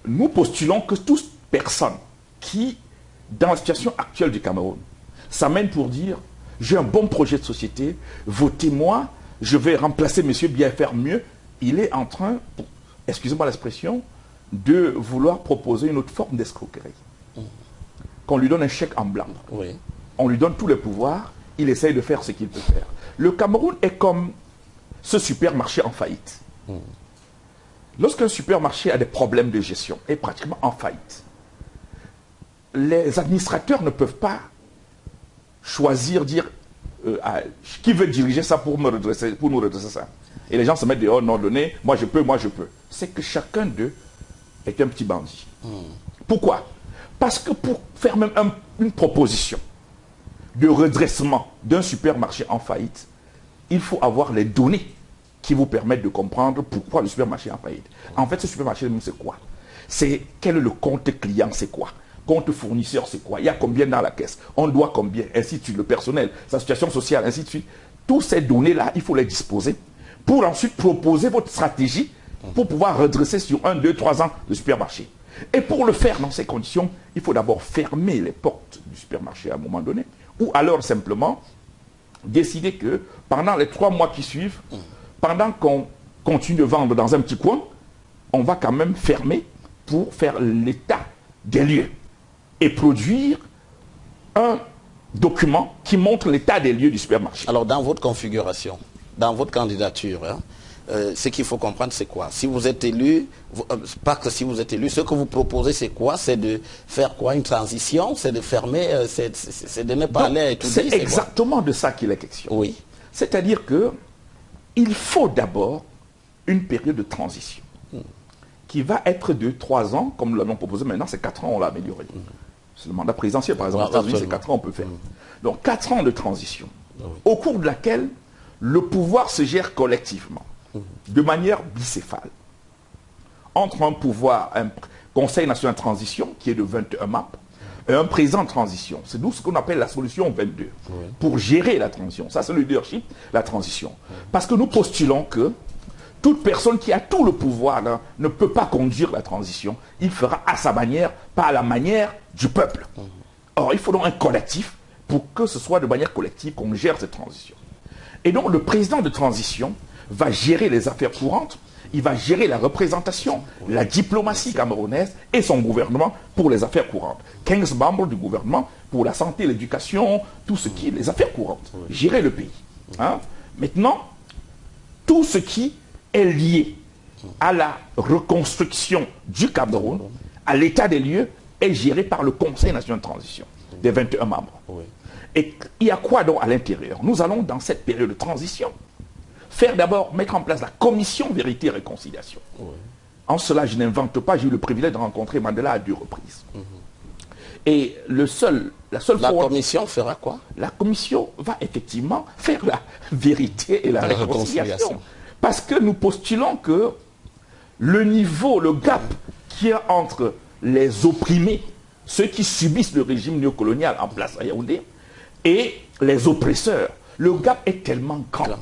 Nous postulons que toute personne qui, dans la situation actuelle du Cameroun, s'amène pour dire: j'ai un bon projet de société, votez-moi, je vais remplacer M. Biya et faire mieux. Il est en train, excusez-moi l'expression, de vouloir proposer une autre forme d'escroquerie. Qu'on lui donne un chèque en blanc. Oui. On lui donne tous les pouvoirs, il essaye de faire ce qu'il peut faire. Le Cameroun est comme ce supermarché en faillite. Lorsqu'un supermarché a des problèmes de gestion, est pratiquement en faillite, les administrateurs ne peuvent pas choisir, dire qui veut diriger ça pour nous redresser ça. Et les gens se mettent dehors, non donné, moi je peux, moi je peux. C'est que chacun d'eux est un petit bandit. Pourquoi? Parce que pour faire même une proposition de redressement d'un supermarché en faillite, il faut avoir les données qui vous permettent de comprendre pourquoi le supermarché est en faillite. En fait, ce supermarché, c'est quoi? C'est quel est le compte client, c'est quoi? Compte fournisseur, c'est quoi? Il y a combien dans la caisse? On doit combien? Ainsi de suite, le personnel, sa situation sociale, ainsi de suite. Toutes ces données-là, il faut les disposer pour ensuite proposer votre stratégie pour pouvoir redresser sur 1, 2, 3 ans le supermarché. Et pour le faire dans ces conditions, il faut d'abord fermer les portes du supermarché à un moment donné, ou alors simplement décider que pendant les 3 mois qui suivent, pendant qu'on continue de vendre dans un petit coin, on va quand même fermer pour faire l'état des lieux et produire un document qui montre l'état des lieux du supermarché. Alors dans votre configuration, dans votre candidature, ce qu'il faut comprendre, c'est quoi? Si vous êtes élu, pas que si vous êtes élu, ce que vous proposez, c'est quoi? C'est de faire quoi? Une transition? C'est de fermer, c'est de ne pas aller à étudier? C'est exactement de ça qu'il est question. Oui. C'est-à-dire que il faut d'abord une période de transition qui va être de 3 ans, comme nous l'avons proposé maintenant, c'est 4 ans, on l'a amélioré. C'est le mandat présidentiel, par exemple, aux États-Unis, c'est 4 ans, on peut faire. Donc 4 ans de transition, au cours de laquelle le pouvoir se gère collectivement, de manière bicéphale, entre un pouvoir, un Conseil national de transition, qui est de 21 membres, et un président de transition. C'est nous ce qu'on appelle la solution 22, pour gérer la transition. Ça, c'est le leadership, la transition. Parce que nous postulons que toute personne qui a tout le pouvoir là, ne peut pas conduire la transition. Il fera à sa manière, pas à la manière du peuple. Or, il faut donc un collectif pour que ce soit de manière collective qu'on gère cette transition. Et donc, le président de transition va gérer les affaires courantes, il va gérer la représentation, la diplomatie camerounaise et son gouvernement pour les affaires courantes. 15 membres du gouvernement pour la santé, l'éducation, tout ce qui est les affaires courantes. Gérer le pays. Hein? Maintenant, tout ce qui est lié à la reconstruction du Cameroun, à l'état des lieux, est géré par le Conseil national de transition, des 21 membres. Et il y a quoi donc à l'intérieur? Nous allons, dans cette période de transition, faire d'abord, mettre en place la commission Vérité et Réconciliation. En cela, je n'invente pas, j'ai eu le privilège de rencontrer Mandela à 2 reprises. Et la seule fois... La commission fera quoi? La commission va effectivement faire la vérité et la réconciliation. Parce que nous postulons que le niveau, le gap qu'il y a entre les opprimés, ceux qui subissent le régime néocolonial en place à Yaoundé, et les oppresseurs, le gap est tellement grand.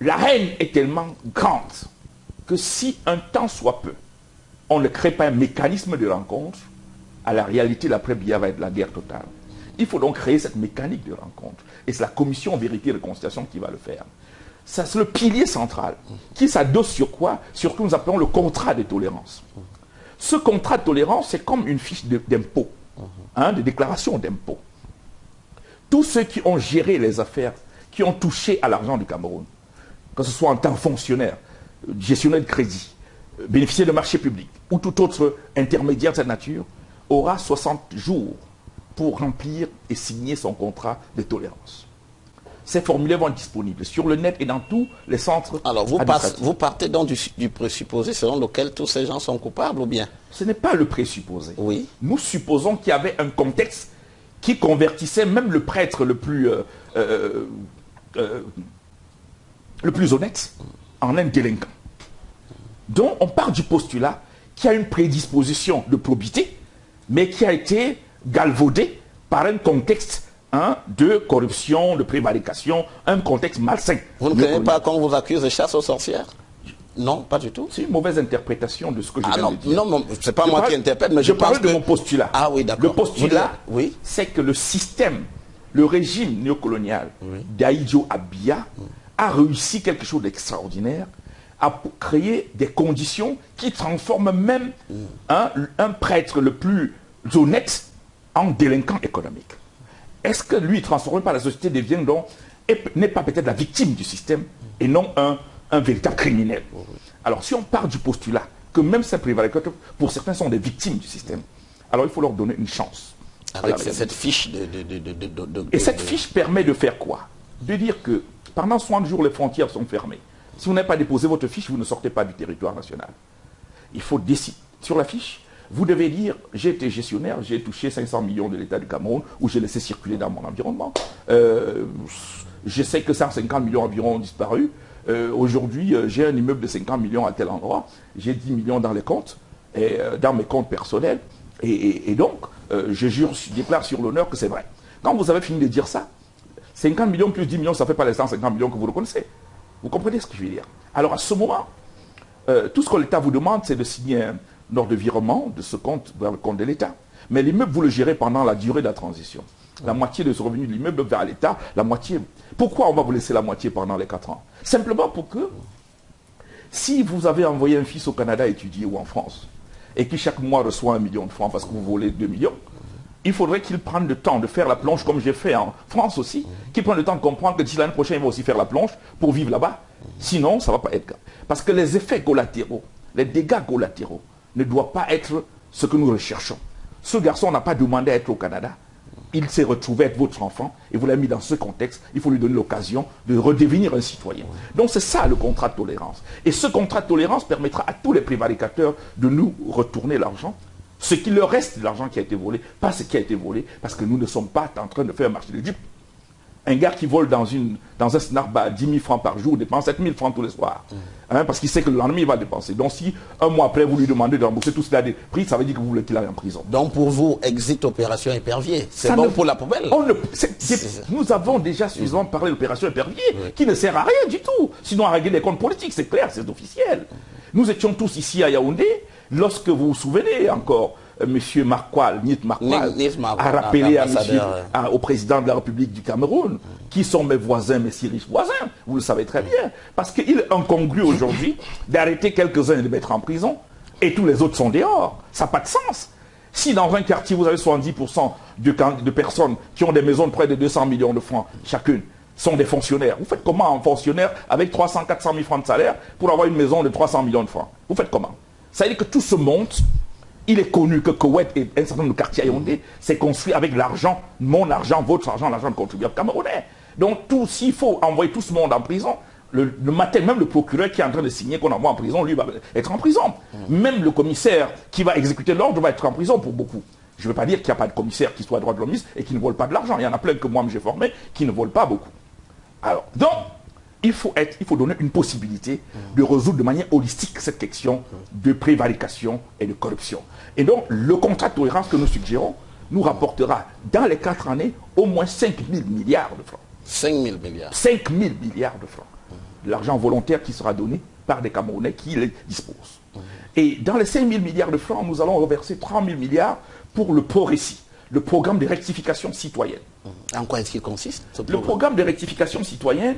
La haine est tellement grande que si un temps soit peu, on ne crée pas un mécanisme de rencontre, à la réalité, l'après-Biya va être la guerre totale. Il faut donc créer cette mécanique de rencontre. Et c'est la commission Vérité et Réconciliation qui va le faire. Ça, c'est le pilier central, qui s'adosse sur quoi? Sur ce que nous appelons le contrat de tolérance. Ce contrat de tolérance, c'est comme une fiche d'impôt, de déclaration d'impôt. Tous ceux qui ont géré les affaires, qui ont touché à l'argent du Cameroun, que ce soit en tant que fonctionnaire, gestionnaire de crédit, bénéficiaire de marché public, ou tout autre intermédiaire de cette nature, aura 60 jours pour remplir et signer son contrat de tolérance. Ces formulaires vont être disponibles sur le net et dans tous les centres. Alors, vous partez donc du présupposé selon lequel tous ces gens sont coupables ou bien? Ce n'est pas le présupposé. Oui. Nous supposons qu'il y avait un contexte qui convertissait même le prêtre le plus honnête en un délinquant. Donc, on part du postulat qu'il y a une prédisposition de probité, mais qui a été galvaudée par un contexte de corruption, de prévarication, un contexte malsain. Vous ne croyez pas qu'on vous accuse de chasse aux sorcières? Non, pas du tout. C'est une mauvaise interprétation de ce que je viens de dire. Non, c'est pas moi qui interprète, mais je pense parle de mon postulat. Ah oui, d'accord. Le postulat, c'est que le système, le régime néocolonial d'Ahidjo Abiya a réussi quelque chose d'extraordinaire à créer des conditions qui transforment même un prêtre le plus honnête en délinquant économique. Est-ce que lui, transformé par la société, devient donc, n'est pas peut-être la victime du système et non un véritable criminel? Alors, si on part du postulat que même ces prévaricateurs, pour certains, sont des victimes du système, alors il faut leur donner une chance. Avec cette fiche Et cette fiche permet de faire quoi? De dire que pendant 60 jours, les frontières sont fermées. Si vous n'avez pas déposé votre fiche, vous ne sortez pas du territoire national. Il faut décider. Sur la fiche, vous devez dire, j'ai été gestionnaire, j'ai touché 500 millions de l'État du Cameroun, ou j'ai laissé circuler dans mon environnement. Je sais que 150 millions environ ont disparu. Aujourd'hui, j'ai un immeuble de 50 millions à tel endroit. J'ai 10 millions dans les comptes, dans mes comptes personnels. Et donc, je déclare sur l'honneur que c'est vrai. Quand vous avez fini de dire ça, 50 millions plus 10 millions, ça ne fait pas les 150 millions que vous reconnaissez. Vous comprenez ce que je veux dire? Alors à ce moment, tout ce que l'État vous demande, c'est de signer un ordre de virement de ce compte vers le compte de l'État. Mais l'immeuble, vous le gérez pendant la durée de la transition. La moitié de ce revenu de l'immeuble vers l'État, la moitié. Pourquoi on va vous laisser la moitié pendant les 4 ans? Simplement pour que, si vous avez envoyé un fils au Canada étudier ou en France, et qui chaque mois reçoit 1 million de francs parce que vous volez 2 millions, il faudrait qu'il prenne le temps de faire la plonge comme j'ai fait en France aussi, qu'il prenne le temps de comprendre que d'ici l'année prochaine, il va aussi faire la plonge pour vivre là-bas, Sinon, ça ne va pas être grave. Parce que les effets collatéraux, les dégâts collatéraux ne doivent pas être ce que nous recherchons. Ce garçon n'a pas demandé à être au Canada. Il s'est retrouvé être votre enfant et vous l'avez mis dans ce contexte. Il faut lui donner l'occasion de redevenir un citoyen. Donc c'est ça le contrat de tolérance. Et ce contrat de tolérance permettra à tous les prévaricateurs de nous retourner l'argent. Ce qui leur reste de l'argent qui a été volé, pas ce qui a été volé, parce que nous ne sommes pas en train de faire un marché de dupes. Un gars qui vole dans un snarba 10 000 francs par jour dépense 7 000 francs tous les soirs. Parce qu'il sait que le lendemain, il va dépenser. Donc si un mois après, vous lui demandez de rembourser tout ce qu'il a pris, ça veut dire que vous voulez qu'il aille en prison. Donc pour vous, exit opération épervier. C'est bon pour la poubelle. Nous avons déjà suffisamment parlé d'opération épervier, qui ne sert à rien du tout. Sinon à régler les comptes politiques, c'est clair, c'est officiel. Nous étions tous ici à Yaoundé, lorsque vous vous souvenez encore, M. Marqual, Niet Marqual, a rappelé au président de la République du Cameroun, qui sont mes voisins, mes si riches voisins, vous le savez très bien, parce qu'il est incongru aujourd'hui d'arrêter quelques-uns et de mettre en prison, et tous les autres sont dehors. Ça n'a pas de sens. Si dans un quartier, vous avez 70% de personnes qui ont des maisons de près de 200 millions de francs chacune, sont des fonctionnaires. Vous faites comment un fonctionnaire avec 300, 400 000 francs de salaire pour avoir une maison de 300 millions de francs? Vous faites comment? Ça veut dire que tout se monte. Il est connu que Koweït et un certain nombre de quartiers à Yaoundé s'est construit avec l'argent, mon argent, votre argent, l'argent de contribuables camerounais. Donc s'il faut envoyer tout ce monde en prison, le matin, même le procureur qui est en train de signer qu'on envoie en prison, lui va être en prison. Même le commissaire qui va exécuter l'ordre va être en prison pour beaucoup. Je ne veux pas dire qu'il n'y a pas de commissaire qui soit droit de l'homme et qui ne vole pas de l'argent. Il y en a plein que moi j'ai formé qui ne volent pas beaucoup. Alors, donc, il faut donner une possibilité de résoudre de manière holistique cette question de prévarication et de corruption. Et donc, le contrat de tolérance que nous suggérons nous rapportera dans les 4 années au moins 5 000 milliards de francs. 5 000 milliards. 5 000 milliards de francs. De l'argent volontaire qui sera donné par des Camerounais qui les disposent. Et dans les 5 000 milliards de francs, nous allons reverser 3 000 milliards pour le PRORECI, le programme de rectification citoyenne. En quoi est-ce qu'il consiste, ce programme? Le programme de rectification citoyenne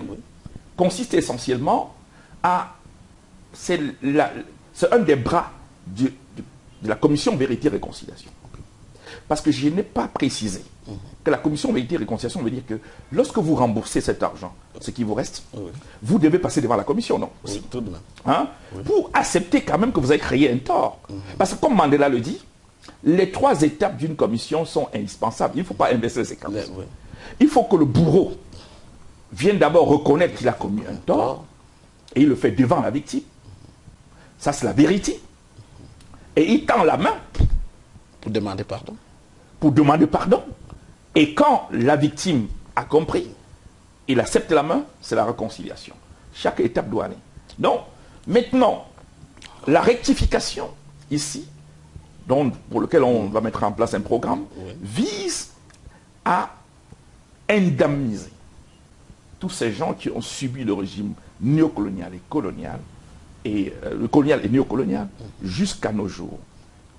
consiste essentiellement à... C'est un des bras de la commission Vérité et Réconciliation. Parce que je n'ai pas précisé que la commission Vérité et Réconciliation veut dire que lorsque vous remboursez cet argent, ce qui vous reste, vous devez passer devant la commission, non? Oui, tout de même. Hein? Pour accepter quand même que vous avez créé un tort. Parce que comme Mandela le dit, les 3 étapes d'une commission sont indispensables. Il ne faut pas inverser ces commissions. Il faut que le bourreau vienne d'abord reconnaître qu'il a commis un tort et il le fait devant la victime. Ça, c'est la vérité. Et il tend la main pour demander pardon. Pour demander pardon. Et quand la victime a compris, il accepte la main, c'est la réconciliation. Chaque étape doit aller. Donc, maintenant, la rectification, ici, pour lequel on va mettre en place un programme, vise à indemniser tous ces gens qui ont subi le régime néocolonial et colonial, le colonial et néocolonial, jusqu'à nos jours.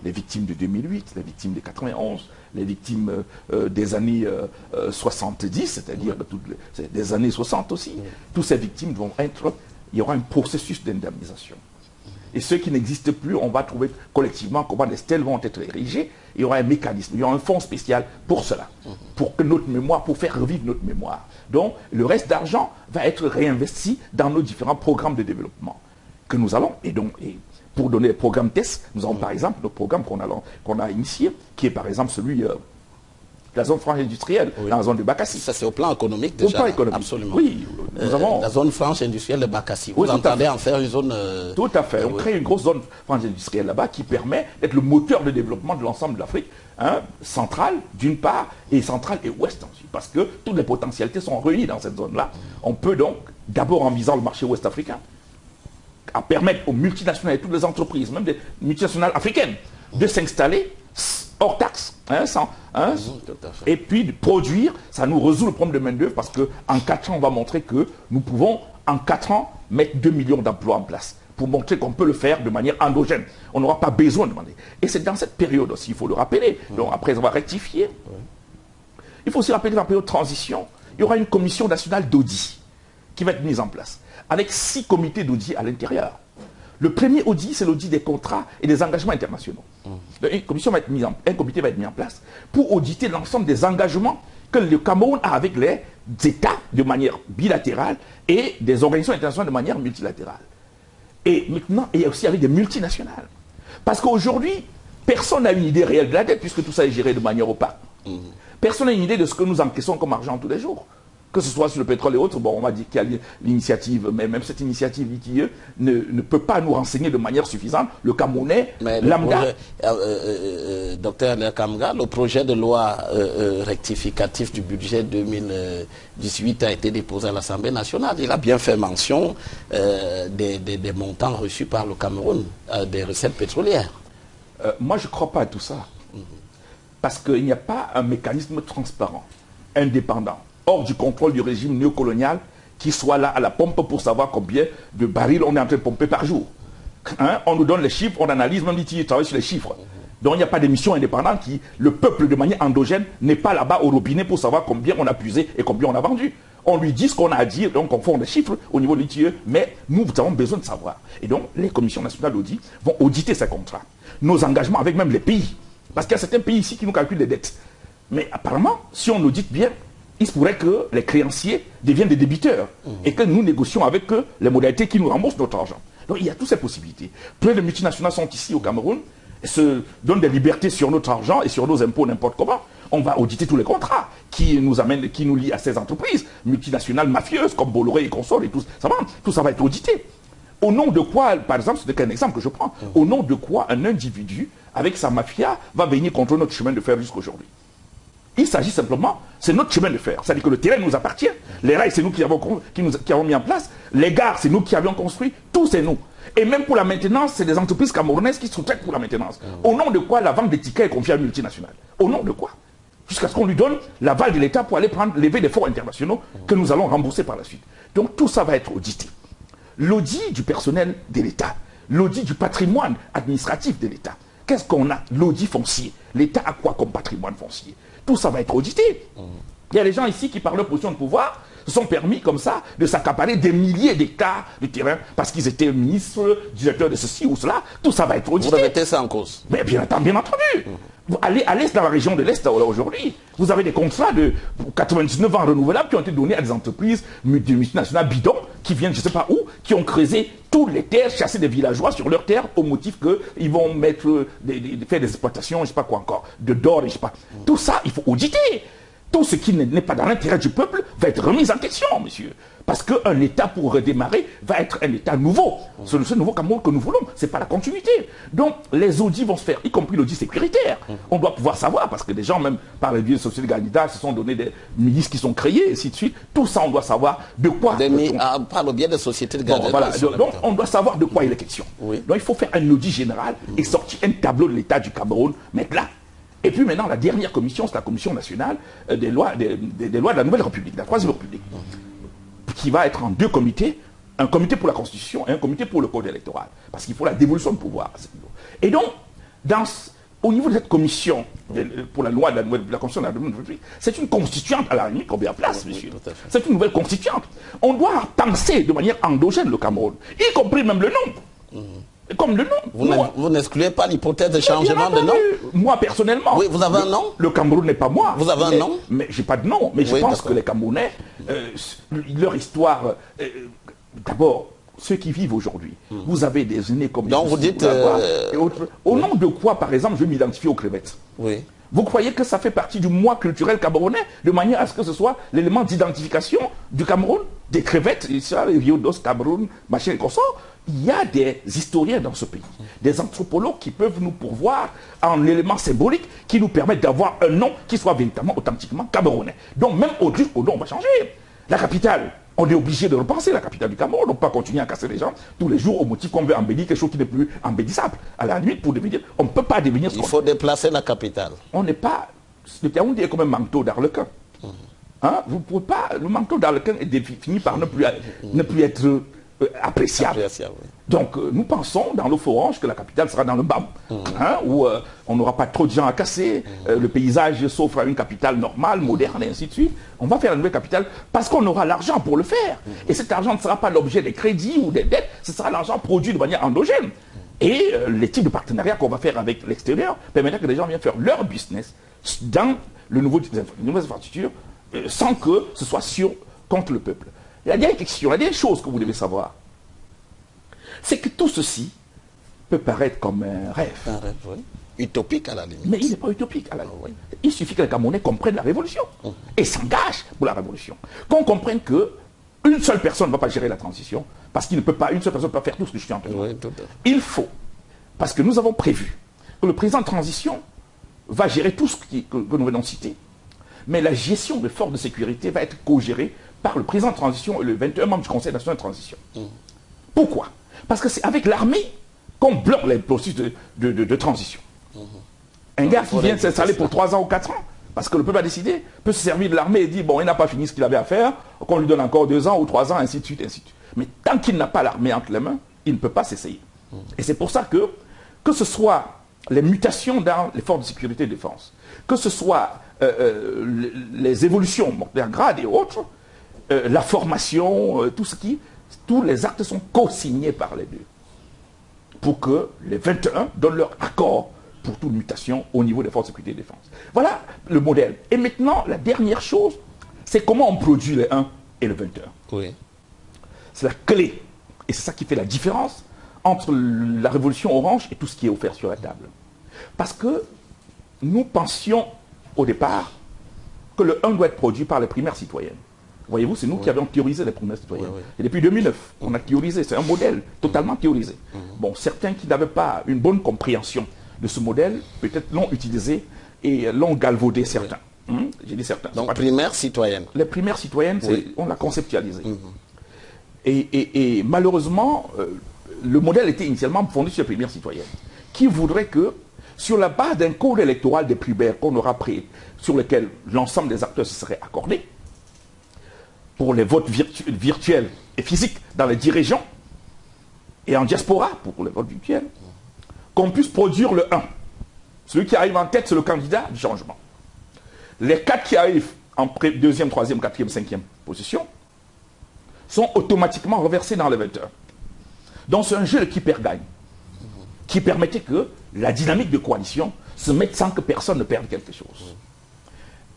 Les victimes de 2008, les victimes de 91, les victimes des années 70, c'est-à-dire des années 60 aussi. Toutes ces victimes vont être... Il y aura un processus d'indemnisation. Et ceux qui n'existent plus, on va trouver collectivement comment des stèles vont être érigées. Il y aura un mécanisme, il y aura un fonds spécial pour cela, pour que notre mémoire, pour faire revivre notre mémoire. Donc, le reste d'argent va être réinvesti dans nos différents programmes de développement que nous allons. Et pour donner les programmes tests, nous avons par exemple notre programme qu'on a initié, qui est par exemple celui de la zone franche industrielle, dans la zone de Bakassi. Ça, c'est au plan économique déjà. Au plan économique. Absolument. Oui, nous avons... La zone franche industrielle de Bakassi. Vous entendez en faire une zone... Tout à fait. On crée une grosse zone franche industrielle là-bas qui permet d'être le moteur de développement de l'ensemble de l'Afrique centrale, d'une part, et centrale et ouest ensuite. Parce que toutes les potentialités sont réunies dans cette zone-là. On peut donc, d'abord en visant le marché ouest-africain, à permettre aux multinationales et toutes les entreprises, même des multinationales africaines, de s'installer hors taxe, et puis de produire. Ça nous résout le problème de main-d'œuvre parce qu'en 4 ans, on va montrer que nous pouvons, en 4 ans, mettre 2 millions d'emplois en place pour montrer qu'on peut le faire de manière endogène. On n'aura pas besoin de demander. Et c'est dans cette période aussi, il faut le rappeler. Donc après avoir rectifié, il faut aussi rappeler que dans la période de transition, il y aura une commission nationale d'audit qui va être mise en place, avec 6 comités d'audit à l'intérieur. Le premier audit, c'est l'audit des contrats et des engagements internationaux. Un comité va être mis en place pour auditer l'ensemble des engagements que le Cameroun a avec les États de manière bilatérale et des organisations internationales de manière multilatérale. Et maintenant, il y a aussi avec des multinationales. Parce qu'aujourd'hui, personne n'a une idée réelle de la dette, puisque tout ça est géré de manière opaque. Personne n'a une idée de ce que nous encaissons comme argent tous les jours. Que ce soit sur le pétrole et autres, bon, on m'a dit qu'il y a l'initiative, mais même cette initiative ITIE ne peut pas nous renseigner de manière suffisante. Le Camerounais, lambda. Docteur Lekamga, le projet de loi rectificatif du budget 2018 a été déposé à l'Assemblée nationale. Il a bien fait mention des montants reçus par le Cameroun, des recettes pétrolières. Moi, je ne crois pas à tout ça. Parce qu'il n'y a pas un mécanisme transparent, indépendant, hors du contrôle du régime néocolonial, qui soit là à la pompe pour savoir combien de barils on est en train de pomper par jour. Hein? On nous donne les chiffres, on analyse, même l'ITI travaille sur les chiffres. Donc il n'y a pas d'émission indépendante qui, le peuple de manière endogène, n'est pas là-bas au robinet pour savoir combien on a puisé et combien on a vendu. On lui dit ce qu'on a à dire, donc on fait des chiffres au niveau de l'ITIE, mais nous avons besoin de savoir. Et donc les commissions nationales d'audit vont auditer ces contrats, nos engagements avec même les pays. Parce qu'il y a certains pays ici qui nous calculent les dettes. Mais apparemment, si on audite bien, il se pourrait que les créanciers deviennent des débiteurs et que nous négocions avec eux les modalités qui nous remboursent notre argent. Donc il y a toutes ces possibilités. Plein de multinationales sont ici au Cameroun et se donnent des libertés sur notre argent et sur nos impôts n'importe comment. On va auditer tous les contrats qui nous lient à ces entreprises multinationales mafieuses comme Bolloré et consorts et tout ça. Tout ça va être audité. Au nom de quoi, par exemple, c'est un exemple que je prends, au nom de quoi un individu avec sa mafia va venir contre notre chemin de fer jusqu'aujourd'hui. Il s'agit simplement, c'est notre chemin de fer. C'est-à-dire que le terrain nous appartient. Les rails, c'est nous qui avons mis en place. Les gares, c'est nous qui avions construit. Tout, c'est nous. Et même pour la maintenance, c'est des entreprises camerounaises qui sous-traitent pour la maintenance. Au nom de quoi la vente des tickets est confiée à une multinationale? Au nom de quoi? Jusqu'à ce qu'on lui donne l'aval de l'État pour aller lever des fonds internationaux que nous allons rembourser par la suite. Donc tout ça va être audité. L'audit du personnel de l'État, l'audit du patrimoine administratif de l'État. Qu'est-ce qu'on a? L'audit foncier. L'État a quoi comme patrimoine foncier? Tout ça va être audité. Il y a des gens ici qui, par leur position de pouvoir, se sont permis comme ça de s'accaparer des milliers d'hectares de terrain parce qu'ils étaient ministres, directeurs de ceci ou cela. Tout ça va être audité. Vous remettez ça en cause? Mais bien entendu. Vous allez à l'est, dans la région de l'Est aujourd'hui, vous avez des contrats de 99 ans renouvelables qui ont été donnés à des entreprises multinationales bidons qui viennent je ne sais pas où, qui ont creusé toutes les terres, chassé des villageois sur leurs terres au motif qu'ils vont faire des exploitations, je ne sais pas quoi encore, d'or, je ne sais pas. Tout ça, il faut auditer. Tout ce qui n'est pas dans l'intérêt du peuple va être remis en question, monsieur. Parce qu'un État, pour redémarrer, va être un État nouveau. C'est ce nouveau Cameroun que nous voulons. Ce n'est pas la continuité. Donc, les audits vont se faire, y compris l'audit sécuritaire. On doit pouvoir savoir, parce que des gens, même par le biais de sociétés Galida, se sont donné des milices qui sont créées, et ainsi de suite. Tout ça, on doit savoir de quoi... Par le biais des sociétés de Galida. Bon, voilà. Donc, on doit savoir de quoi il est question. Oui. Donc, il faut faire un audit général et sortir un tableau de l'État du Cameroun, mettre là. Et puis maintenant, la dernière commission, c'est la commission nationale des lois de la Nouvelle République, de la Troisième République, qui va être en deux comités, un comité pour la Constitution et un comité pour le Code électoral, parce qu'il faut la dévolution de pouvoir à ce niveau. Et donc, au niveau de cette commission pour la loi de la Constitution de la Nouvelle République, c'est une constituante à la limite qu'on met en place, monsieur. C'est une nouvelle constituante. On doit penser de manière endogène le Cameroun, y compris même le nom. Comme le nom. Vous n'excluez pas l'hypothèse de changement de nom? Moi, personnellement. Oui, vous avez un nom? Le Cameroun n'est pas moi. Vous avez un nom? Mais je n'ai pas de nom. Mais je pense que les Camerounais, leur histoire... D'abord, ceux qui vivent aujourd'hui, vous avez des aînés comme... Donc vous dites... et autres. Au nom de quoi, par exemple, je m'identifie aux crevettes? Oui. Vous croyez que ça fait partie du moi culturel camerounais, de manière à ce que ce soit l'élément d'identification du Cameroun? Des crevettes, les Riodos, Cameroun, machin et consort. Il y a des historiens dans ce pays, des anthropologues qui peuvent nous pourvoir en éléments symboliques qui nous permettent d'avoir un nom qui soit véritablement, authentiquement camerounais. Donc même au nom, on va changer. La capitale, on est obligé de repenser la capitale du Cameroun. On ne peut pas continuer à casser les gens tous les jours au motif qu'on veut embellir quelque chose qui n'est plus embellissable. À la limite, pour devenir, on ne peut pas devenir... Il faut déplacer la capitale. On n'est pas... Le Yaoundé est comme un manteau d'arlequin. Hein? Vous pouvez pas... Le manteau d'arlequin est défini par ne plus être... appréciable. Oui. Donc nous pensons dans le Fort Orange que la capitale sera dans le BAM, où on n'aura pas trop de gens à casser, le paysage s'offre à une capitale normale, moderne et ainsi de suite. On va faire la nouvelle capitale parce qu'on aura l'argent pour le faire. Et cet argent ne sera pas l'objet des crédits ou des dettes, ce sera l'argent produit de manière endogène. Et les types de partenariats qu'on va faire avec l'extérieur permettra que les gens viennent faire leur business dans les nouvelles infrastructures sans que ce soit contre le peuple. La dernière question, la dernière chose que vous devez savoir, c'est que tout ceci peut paraître comme un rêve. Un rêve, oui. Utopique à la limite. Mais il n'est pas utopique à la limite. Oui. Il suffit que les Camerounais comprennent la révolution et s'engagent pour la révolution. Qu'on comprenne qu'une seule personne ne va pas gérer la transition, parce qu'il ne peut pas, une seule personne ne peut pas faire tout ce que je suis en train de dire. Il faut, parce que nous avons prévu que le président de transition va gérer tout ce que nous venons de citer, mais la gestion des forces de sécurité va être co-gérée par le président de transition et le 21 membres du Conseil national de transition. Pourquoi? Parce que c'est avec l'armée qu'on bloque les processus de transition. Un gars qui vient de s'installer pour 3 ans ou 4 ans, parce que le peuple a décidé, peut se servir de l'armée et dire, bon, il n'a pas fini ce qu'il avait à faire, qu'on lui donne encore 2 ans ou 3 ans, ainsi de suite, ainsi de suite. Mais tant qu'il n'a pas l'armée entre les mains, il ne peut pas s'essayer. Et c'est pour ça que ce soit les mutations dans les forces de sécurité et de défense, que ce soit les évolutions, les grades et autres, la formation, tous les actes sont co-signés par les deux, pour que les 21 donnent leur accord pour toute mutation au niveau des forces de sécurité et de défense. Voilà le modèle. Et maintenant, la dernière chose, c'est comment on produit le 1 et le 21. Oui. C'est la clé. Et c'est ça qui fait la différence entre la révolution orange et tout ce qui est offert sur la table. Parce que nous pensions au départ que le 1 doit être produit par les primaires citoyennes. Voyez-vous, c'est nous qui avions théorisé les primaires citoyennes. Et depuis 2009, on a théorisé, c'est un modèle totalement théorisé. Bon, certains qui n'avaient pas une bonne compréhension de ce modèle, peut-être l'ont utilisé et l'ont galvaudé certains. J'ai dit certains. Donc, primaires citoyennes. Les primaires citoyennes, on l'a conceptualisé. Et malheureusement, le modèle était initialement fondé sur les primaires citoyennes, qui voudrait que, sur la base d'un code électoral des primaires qu'on aura pris, sur lequel l'ensemble des acteurs se seraient accordés, pour les votes virtuels et physiques dans les 10 régions, et en diaspora pour les votes virtuels, qu'on puisse produire le 1. Celui qui arrive en tête, c'est le candidat du changement. Les 4 qui arrivent en deuxième, troisième, quatrième, cinquième position sont automatiquement reversés dans les 21. Donc c'est un jeu qui perd gagne, qui permettait que la dynamique de coalition se mette sans que personne ne perde quelque chose.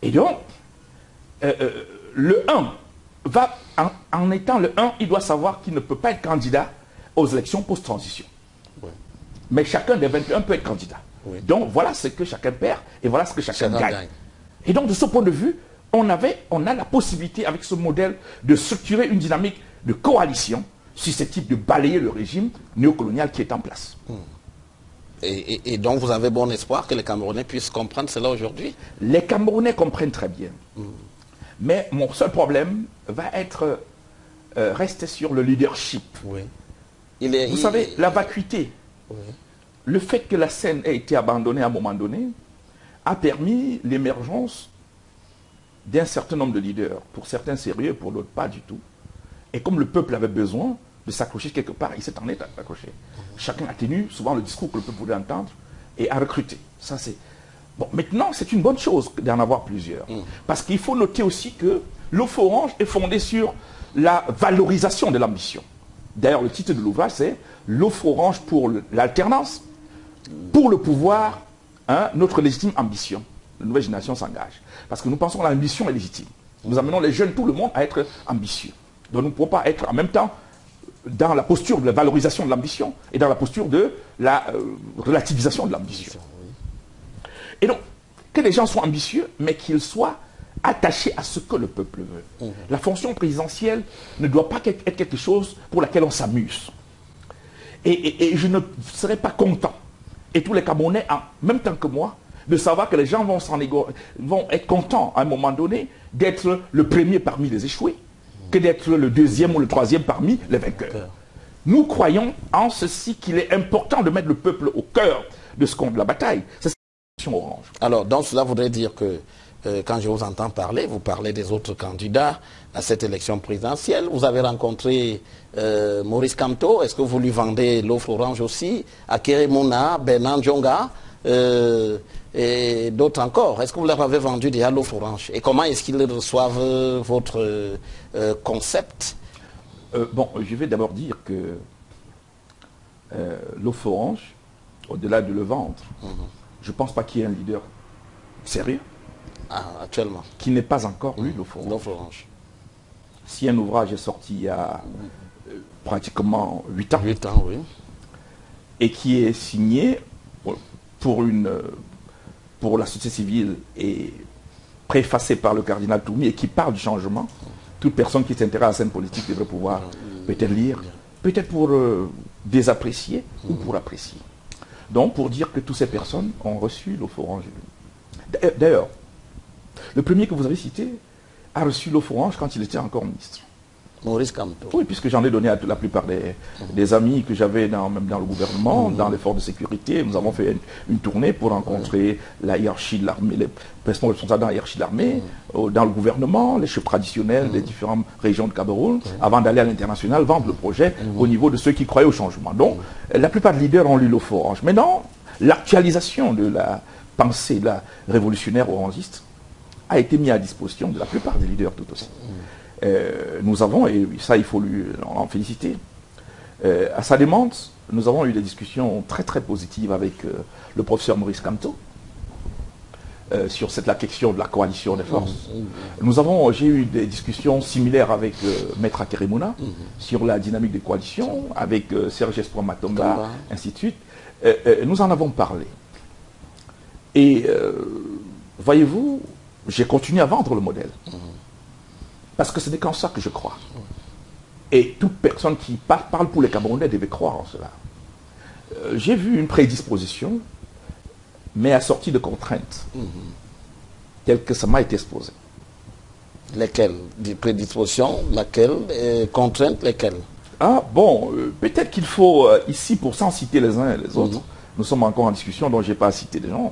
Et donc, le 1 va, en étant le 1, il doit savoir qu'il ne peut pas être candidat aux élections post-transition. Mais chacun des 21 peut être candidat. Donc voilà ce que chacun perd et voilà ce que chacun gagne. Et donc de ce point de vue, on a la possibilité avec ce modèle de structurer une dynamique de coalition susceptible de balayer le régime néocolonial qui est en place. Et donc vous avez bon espoir que les Camerounais puissent comprendre cela aujourd'hui? Les Camerounais comprennent très bien. Mais mon seul problème va être rester sur le leadership. Vous savez, la vacuité, le fait que la scène ait été abandonnée à un moment donné, a permis l'émergence d'un certain nombre de leaders, pour certains sérieux, pour d'autres pas du tout. Et comme le peuple avait besoin de s'accrocher quelque part, il s'est en état d'accrocher. Chacun a tenu souvent le discours que le peuple voulait entendre et a recruté. Ça, c'est... Bon, maintenant, c'est une bonne chose d'en avoir plusieurs. Parce qu'il faut noter aussi que l'offre orange est fondée sur la valorisation de l'ambition. D'ailleurs, le titre de l'ouvrage, c'est « L'offre orange pour l'alternance, pour le pouvoir, notre légitime ambition. La nouvelle génération s'engage. » Parce que nous pensons que l'ambition est légitime. Nous amenons les jeunes, tout le monde, à être ambitieux. Donc nous ne pouvons pas être en même temps dans la posture de la valorisation de l'ambition et dans la posture de la relativisation de l'ambition. Et donc, que les gens soient ambitieux, mais qu'ils soient attachés à ce que le peuple veut. La fonction présidentielle ne doit pas être quelque chose pour laquelle on s'amuse. Et je ne serais pas content, et tous les Camerounais, en même temps que moi, de savoir que les gens vont être contents à un moment donné d'être le premier parmi les échoués, que d'être le deuxième ou le troisième parmi les vainqueurs. Nous croyons en ceci qu'il est important de mettre le peuple au cœur de ce qu'on de la bataille. C'est ça orange. Alors, donc cela voudrait dire que quand je vous entends parler, vous parlez des autres candidats à cette élection présidentielle. Vous avez rencontré Maurice Kamto. Est-ce que vous lui vendez l'offre orange aussi? Akere Mouna, Bernard Djonga et d'autres encore. Est-ce que vous leur avez vendu déjà l'offre orange? Et comment est-ce qu'ils reçoivent votre concept? Bon, je vais d'abord dire que l'offre orange, au-delà de le vendre, je ne pense pas qu'il y ait un leader sérieux Actuellement. Qui n'est pas encore lu, L'offre orange. Si un ouvrage est sorti il y a pratiquement 8 ans. 8 ans, oui. Et qui est signé pour la société civile et préfacé par le cardinal Toumi et qui parle du changement, toute personne qui s'intéresse à la scène politique devrait pouvoir peut-être lire, peut-être pour désapprécier ou pour apprécier. Donc pour dire que toutes ces personnes ont reçu l'offre orange. D'ailleurs, le premier que vous avez cité a reçu l'offre orange quand il était encore ministre. Maurice Kamto. Oui, puisque j'en ai donné à la plupart des amis que j'avais même dans le gouvernement, dans les forces de sécurité. Nous avons fait une tournée pour rencontrer la hiérarchie de l'armée, les responsables dans la hiérarchie de l'armée, dans le gouvernement, les chefs traditionnels des différentes régions de Cameroun, avant d'aller à l'international, vendre le projet au niveau de ceux qui croyaient au changement. Donc, la plupart des leaders ont lu l'offre orange. Maintenant, l'actualisation de la pensée de la révolutionnaire orangiste a été mise à disposition de la plupart des leaders tout aussi. Nous avons, et ça il faut en féliciter, à sa demande, nous avons eu des discussions très très positives avec le professeur Maurice Kamto sur la question de la coalition des forces. J'ai eu des discussions similaires avec Maître Akeremouna sur la dynamique des coalitions, avec Serge Espoir Matomba, ainsi de suite. Nous en avons parlé. Et voyez-vous, j'ai continué à vendre le modèle. Parce que ce n'est qu'en ça que je crois. Et toute personne qui parle pour les Camerounais devait croire en cela. J'ai vu une prédisposition, mais assortie de contraintes, telles que ça m'a été exposé. Lesquelles? Des prédispositions, laquelle? Contraintes, lesquelles? Ah bon, peut-être qu'il faut, ici, pour s'en citer les uns et les autres, nous sommes encore en discussion, donc je n'ai pas à citer des gens,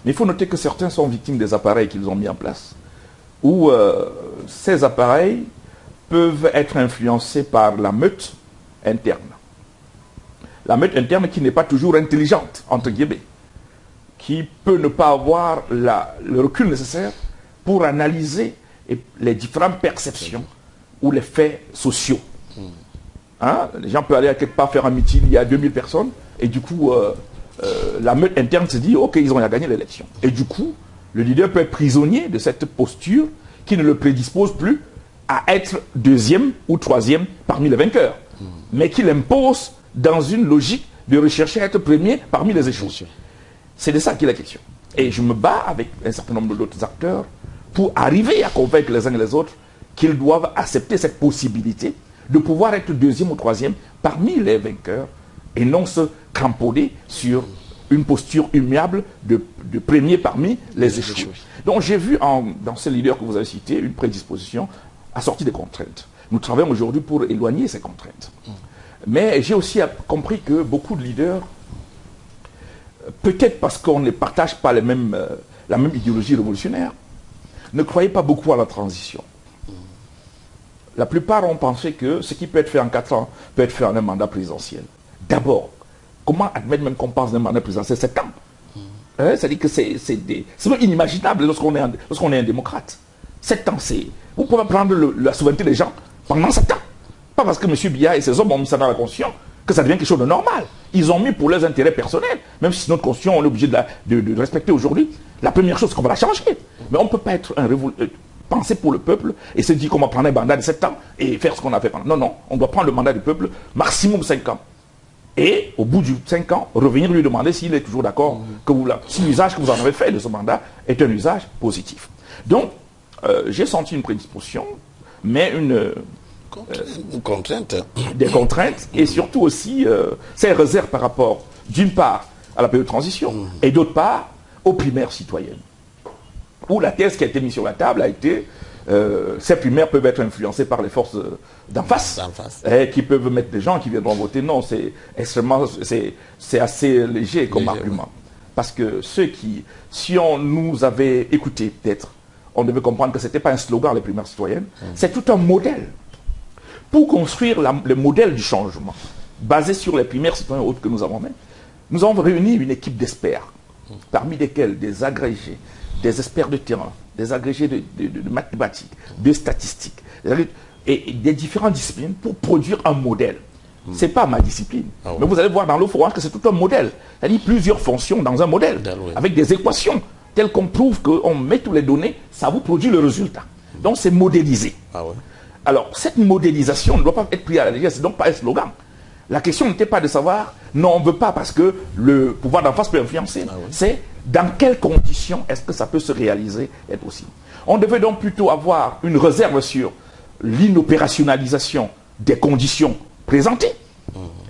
mais il faut noter que certains sont victimes des appareils qu'ils ont mis en place, où ces appareils peuvent être influencés par la meute interne. La meute interne qui n'est pas toujours intelligente, entre guillemets, qui peut ne pas avoir le recul nécessaire pour analyser les différentes perceptions ou les faits sociaux. Les gens peuvent aller à quelque part faire un meeting, il y a 2000 personnes, et du coup, la meute interne se dit, ok, ils ont gagné l'élection. Et du coup, le leader peut être prisonnier de cette posture qui ne le prédispose plus à être deuxième ou troisième parmi les vainqueurs, mais qui l'impose dans une logique de rechercher à être premier parmi les échoués. C'est de ça qu'il est question. Et je me bats avec un certain nombre d'autres acteurs pour arriver à convaincre les uns et les autres qu'ils doivent accepter cette possibilité de pouvoir être deuxième ou troisième parmi les vainqueurs et non se cramponner sur une posture immuable de premier parmi les échoués. Donc j'ai vu dans ces leaders que vous avez cités une prédisposition assortie des contraintes. Nous travaillons aujourd'hui pour éloigner ces contraintes. Mais j'ai aussi compris que beaucoup de leaders, peut-être parce qu'on ne partage pas la même idéologie révolutionnaire, ne croyaient pas beaucoup à la transition. La plupart ont pensé que ce qui peut être fait en 4 ans peut être fait en un mandat présidentiel. D'abord, comment admettre même qu'on pense d'un mandat présidentiel 7 ans? C'est-à-dire que c'est même inimaginable lorsqu'on est un démocrate. 7 ans, vous pouvez prendre la souveraineté des gens pendant 7 ans. Pas parce que M. Biya et ses hommes ont mis ça dans la constitution que ça devient quelque chose de normal. Ils ont mis pour leurs intérêts personnels, même si notre constitution, on est obligé de respecter aujourd'hui. La première chose, c'est qu'on va la changer. Mais on ne peut pas être penser pour le peuple et se dire qu'on va prendre un mandat de 7 ans et faire ce qu'on a fait pendant. Non, on doit prendre le mandat du peuple maximum 5 ans. Et au bout de 5 ans, revenir lui demander s'il est toujours d'accord si l'usage que vous en avez fait de ce mandat est un usage positif. Donc, j'ai senti une prédisposition, mais une contrainte. Des contraintes et surtout aussi ces réserves par rapport, d'une part, à la période de transition et d'autre part, aux primaires citoyennes. Où la thèse qui a été mise sur la table a été ces primaires peuvent être influencées par les forces d'en face, qui peuvent mettre des gens qui viendront voter. Non, c'est assez léger comme argument. Parce que si on nous avait écouté peut-être, on devait comprendre que ce n'était pas un slogan, les primaires citoyennes, c'est tout un modèle. Pour construire le modèle du changement, basé sur les primaires citoyennes autres que nous avons menées, nous avons réuni une équipe d'experts, parmi lesquels des agrégés, des experts de terrain, des agrégés de mathématiques, de statistiques, et des différentes disciplines pour produire un modèle. Ce n'est pas ma discipline. Mais vous allez voir dans l'offre orange que c'est tout un modèle. C'est-à-dire plusieurs fonctions dans un modèle, avec des équations tel qu'on prouve qu'on met toutes les données, ça vous produit le résultat. Donc c'est modélisé. Ah ouais. Alors cette modélisation ne doit pas être prise à la légère, c'est donc pas un slogan. La question n'était pas de savoir, non on ne veut pas parce que le pouvoir d'en face peut influencer. Ah ouais. C'est dans quelles conditions est-ce que ça peut se réaliser et possible. On devait donc plutôt avoir une réserve sur l'inopérationnalisation des conditions présentées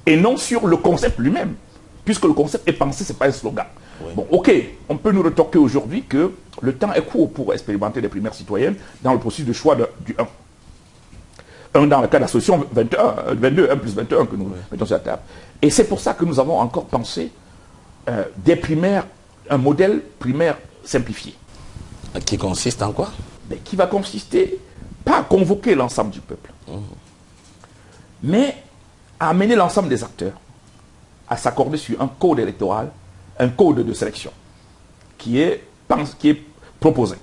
et non sur le concept lui-même, puisque le concept est pensé, ce n'est pas un slogan. Oui. Bon, ok, on peut nous retorquer aujourd'hui que le temps est court pour expérimenter les primaires citoyennes dans le processus de choix du 1. 1 dans le cas de la solution 22, 1 plus 21 que nous mettons sur la table. Et c'est pour ça que nous avons encore pensé des primaires, un modèle primaire simplifié. Qui consiste en quoi? Mais qui va consister, pas à convoquer l'ensemble du peuple, mais à amener l'ensemble des acteurs à s'accorder sur un code électoral, un code de sélection qui est proposé.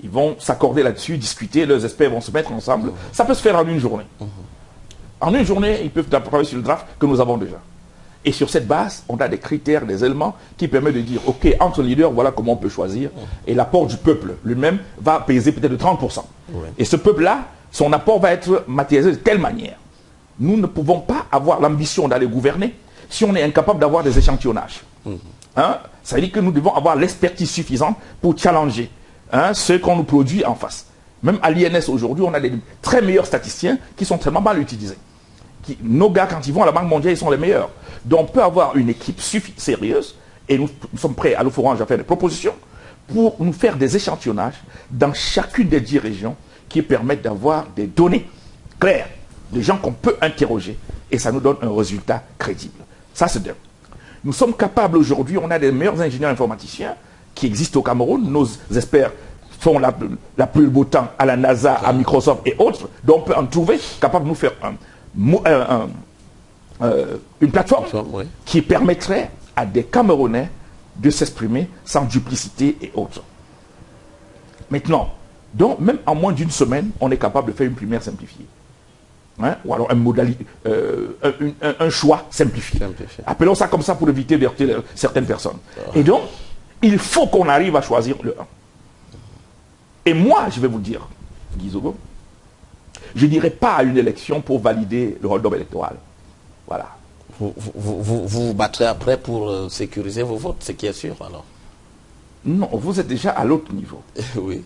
Ils vont s'accorder là-dessus, discuter, leurs experts vont se mettre ensemble. Ça peut se faire en une journée. En une journée, ils peuvent travailler sur le draft que nous avons déjà. Et sur cette base, on a des critères, des éléments qui permettent de dire, ok, entre leaders, voilà comment on peut choisir. Et l'apport du peuple lui-même va peser peut-être de 30%. Et ce peuple-là, son apport va être matérialisé de telle manière. Nous ne pouvons pas avoir l'ambition d'aller gouverner si on est incapable d'avoir des échantillonnages. Hein? Ça veut dire que nous devons avoir l'expertise suffisante pour challenger ce qu'on nous produit en face. Même à l'INS aujourd'hui, on a des très meilleurs statisticiens qui sont tellement mal utilisés. Nos gars, quand ils vont à la Banque mondiale, ils sont les meilleurs. Donc on peut avoir une équipe sérieuse, et nous sommes prêts à l'Orange à faire des propositions pour nous faire des échantillonnages dans chacune des 10 régions qui permettent d'avoir des données claires, des gens qu'on peut interroger, et ça nous donne un résultat crédible. Ça, c'est bien. Nous sommes capables aujourd'hui, on a des meilleurs ingénieurs informaticiens qui existent au Cameroun. Nos experts font la pluie beau temps à la NASA, à Microsoft et autres. Donc on peut en trouver capable de nous faire une plateforme qui permettrait à des Camerounais de s'exprimer sans duplicité et autres. Maintenant, donc même en moins d'une semaine, on est capable de faire une primaire simplifiée. Ou alors un choix simplifié. Appelons ça comme ça pour éviter d'heurter certaines personnes. Et donc, il faut qu'on arrive à choisir le 1. Et moi, je vais vous dire, Guy Zogo, je n'irai pas à une élection pour valider le hold-up électoral. Voilà. Vous vous battrez après pour sécuriser vos votes, ce qui est sûr alors? Non, vous êtes déjà à l'autre niveau. Oui.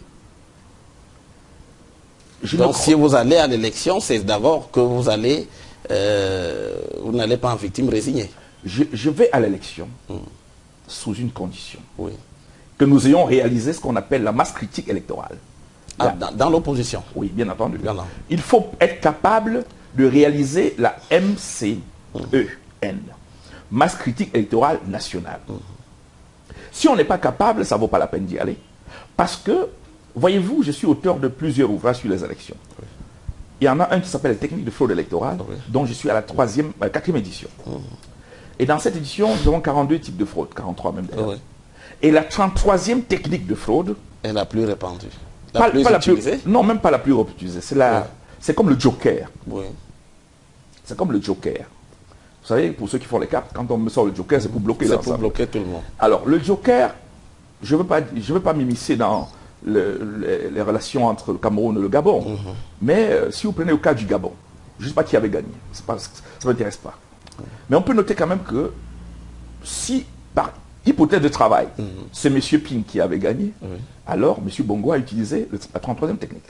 Donc si vous allez à l'élection, c'est d'abord que vous allez, vous n'allez pas en victime résignée. Je vais à l'élection sous une condition. Oui. Que nous ayons réalisé ce qu'on appelle la masse critique électorale. Dans l'opposition? Oui, bien entendu. Il faut être capable de réaliser la MCEN, masse critique électorale nationale. Si on n'est pas capable, ça ne vaut pas la peine d'y aller. Parce que, voyez-vous, je suis auteur de plusieurs ouvrages sur les élections. Oui. Il y en a un qui s'appelle « Les techniques de fraude électorale », dont je suis à la 4e édition. Et dans cette édition, nous avons 42 types de fraude, 43 même d'ailleurs. Et la 33e technique de fraude est la plus répandue. Pas la plus, non, même pas la plus utilisée. C'est comme le joker. Oui. C'est comme le joker. Vous savez, pour ceux qui font les cartes, quand on me sort le joker, c'est pour bloquer l'ensemble. C'est pour bloquer tout le monde. Alors, le joker, je ne veux pas m'immiscer dans les relations entre le Cameroun et le Gabon. Mais si vous prenez le cas du Gabon, je ne sais pas qui avait gagné. Ça ne m'intéresse pas. Mais on peut noter quand même que si, par hypothèse de travail, c'est M. Ping qui avait gagné, alors M. Bongo a utilisé la 33e technique.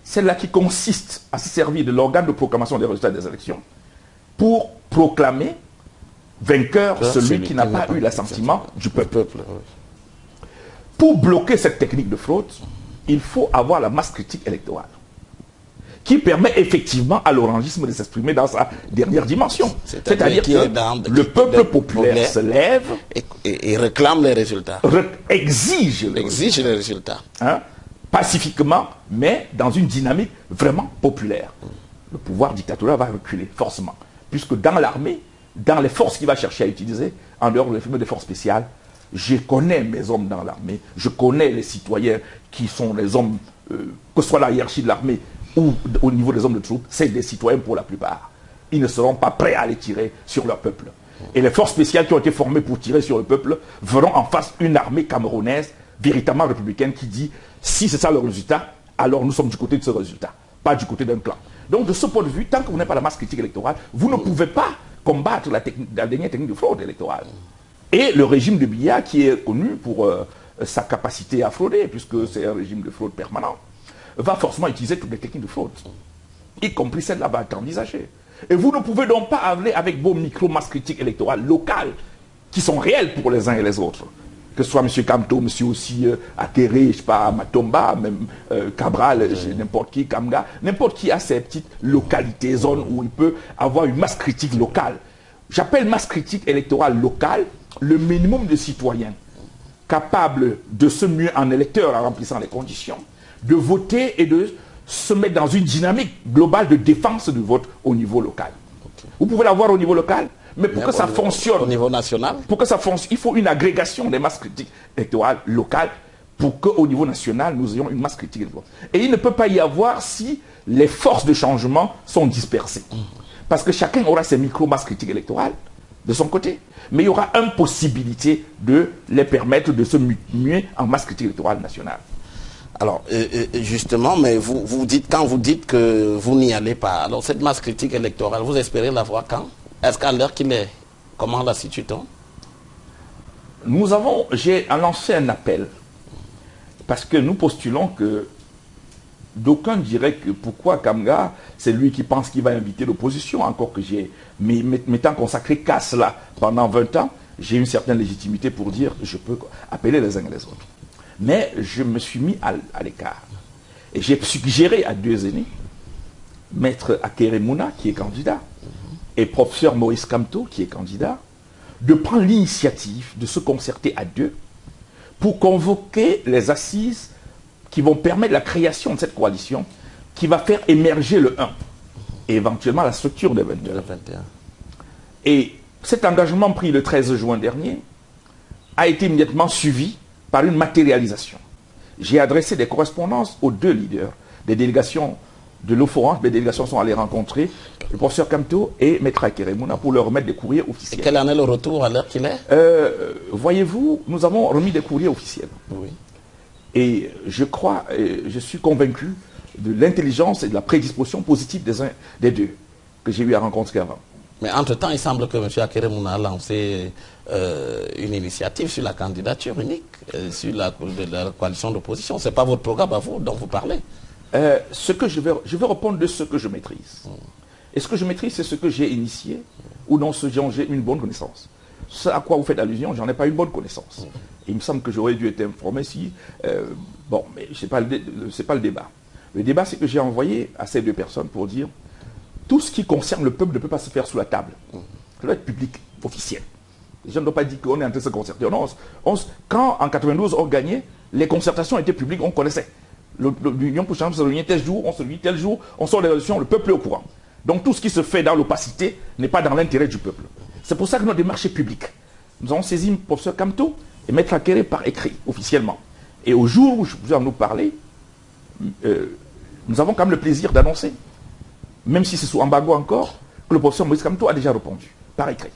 Celle-là qui consiste à se servir de l'organe de proclamation des résultats des élections pour proclamer vainqueur celui qui n'a pas eu l'assentiment du peuple. Pour bloquer cette technique de fraude, il faut avoir la masse critique électorale qui permet effectivement à l'orangisme de s'exprimer dans sa dernière dimension. C'est-à-dire que le peuple populaire se lève et réclame les résultats. Exige les résultats. Pacifiquement, mais dans une dynamique vraiment populaire. Le pouvoir dictatorial va reculer forcément. Puisque dans l'armée, dans les forces qu'il va chercher à utiliser, en dehors des forces spéciales, je connais mes hommes dans l'armée, je connais les citoyens qui sont les hommes, que ce soit la hiérarchie de l'armée ou au niveau des hommes de troupes, c'est des citoyens pour la plupart. Ils ne seront pas prêts à aller tirer sur leur peuple. Et les forces spéciales qui ont été formées pour tirer sur le peuple verront en face une armée camerounaise véritablement républicaine qui dit si c'est ça le résultat, alors nous sommes du côté de ce résultat, pas du côté d'un clan. Donc de ce point de vue, tant que vous n'avez pas la masse critique électorale, vous ne pouvez pas combattre la dernière technique de fraude électorale. Et le régime de Biya, qui est connu pour sa capacité à frauder, puisque c'est un régime de fraude permanent, va forcément utiliser toutes les techniques de fraude, y compris celle-là va être envisagée. Et vous ne pouvez donc pas aller avec vos micro-masses critiques électorales locales, qui sont réelles pour les uns et les autres. Que ce soit M. Kamto, M. aussi Akere, je sais pas, Matomba, même Cabral, n'importe qui, Kamga, n'importe qui a ses petites localités, zones où il peut avoir une masse critique locale. J'appelle masse critique électorale locale le minimum de citoyens capables de se muer en électeurs en remplissant les conditions, de voter et de se mettre dans une dynamique globale de défense du vote au niveau local. Okay. Vous pouvez l'avoir au niveau local, mais pour que ça fonctionne, au niveau national, pour que ça fonctionne, il faut une agrégation des masses critiques électorales locales pour qu'au niveau national, nous ayons une masse critique électorale. Et il ne peut pas y avoir si les forces de changement sont dispersées. Parce que chacun aura ses micro-masses critiques électorales de son côté. Mais il y aura une possibilité de les permettre de se muer en masse critique électorale nationale. Alors, justement, mais vous dites, quand vous dites que vous n'y allez pas, alors cette masse critique électorale, vous espérez la voir quand? Est-ce qu'à l'heure qu'il est? Comment la situe-t-on? J'ai lancé un appel, parce que nous postulons que d'aucuns diraient que pourquoi Kamga, c'est lui qui pense qu'il va inviter l'opposition, encore que m'étant consacré qu'à cela pendant 20 ans, j'ai une certaine légitimité pour dire je peux appeler les uns et les autres. Mais je me suis mis à l'écart. Et j'ai suggéré à deux aînés, Maître Akere Mouna, qui est candidat, et professeur Maurice Kamto, qui est candidat, de prendre l'initiative de se concerter à deux pour convoquer les assises qui vont permettre la création de cette coalition qui va faire émerger le 1 et éventuellement la structure des 22. Et cet engagement pris le 13 juin dernier a été immédiatement suivi par une matérialisation. J'ai adressé des correspondances aux deux leaders des délégations de l'OFORAN. Les délégations sont allées rencontrer le professeur Kamto et Maître Akere Mouna pour leur remettre des courriers officiels. Et quel en est le retour à l'heure qu'il est? Voyez-vous, nous avons remis des courriers officiels. Oui. Et je crois, je suis convaincu de l'intelligence et de la prédisposition positive des deux que j'ai eu à rencontrer avant. Mais entre-temps, il semble que M. Akere Mouna a lancé une initiative sur la candidature unique, sur la coalition d'opposition. Ce n'est pas votre programme à vous dont vous parlez. Je vais répondre de ce que je maîtrise. Et ce que je maîtrise, c'est ce que j'ai initié ou dont j'ai une bonne connaissance. Ce à quoi vous faites allusion, j'en ai pas une bonne connaissance. Et il me semble que j'aurais dû être informé si... bon, mais ce n'est pas le débat. Le débat, c'est que j'ai envoyé à ces deux personnes pour dire tout ce qui concerne le peuple ne peut pas se faire sous la table. Ça doit être public, officiel. Les gens ne doivent pas dire qu'on est en train de se concerter. Non, quand en 92 on gagnait, les concertations étaient publiques, on connaissait. L'Union pour changer se réunit tel jour, on se réunit tel jour, on sort les résolutions, le peuple est au courant. Donc tout ce qui se fait dans l'opacité n'est pas dans l'intérêt du peuple. C'est pour ça que notre démarche est publique. Nous avons saisi le professeur Kamto et Maître Akere par écrit, officiellement. Et au jour où je vais nous parler, nous avons quand même le plaisir d'annoncer, même si c'est sous embargo encore, que le professeur Maurice Kamto a déjà répondu, par écrit.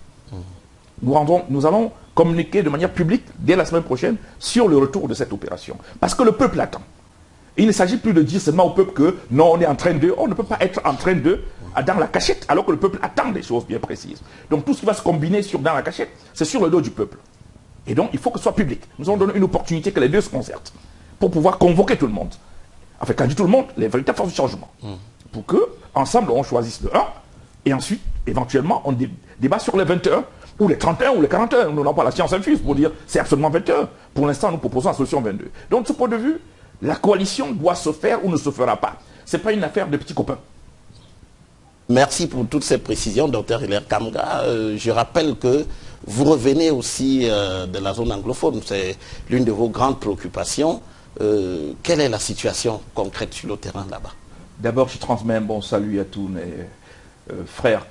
Nous allons communiquer de manière publique, dès la semaine prochaine, sur le retour de cette opération. Parce que le peuple attend. Il ne s'agit plus de dire seulement au peuple que non, on est en train de... On ne peut pas être en train de... dans la cachette, alors que le peuple attend des choses bien précises. Donc tout ce qui va se combiner dans la cachette, c'est sur le dos du peuple. Et donc il faut que ce soit public. Nous allons donner une opportunité que les deux se concertent, pour pouvoir convoquer tout le monde. Enfin, quand je dis tout le monde, les véritables forces du changement. Pour que, ensemble, on choisisse le 1, et ensuite, éventuellement, on débat sur les 21, ou les 31, ou les 41. Nous n'avons pas la science infuse pour dire c'est absolument 21. Pour l'instant, nous proposons la solution 22. Donc, de ce point de vue, la coalition doit se faire ou ne se fera pas. Ce n'est pas une affaire de petits copains. Merci pour toutes ces précisions, Dr Hilaire Kamga. Je rappelle que vous revenez aussi de la zone anglophone. C'est l'une de vos grandes préoccupations. Quelle est la situation concrète sur le terrain là-bas? D'abord, je transmets un bon salut à tous mes frères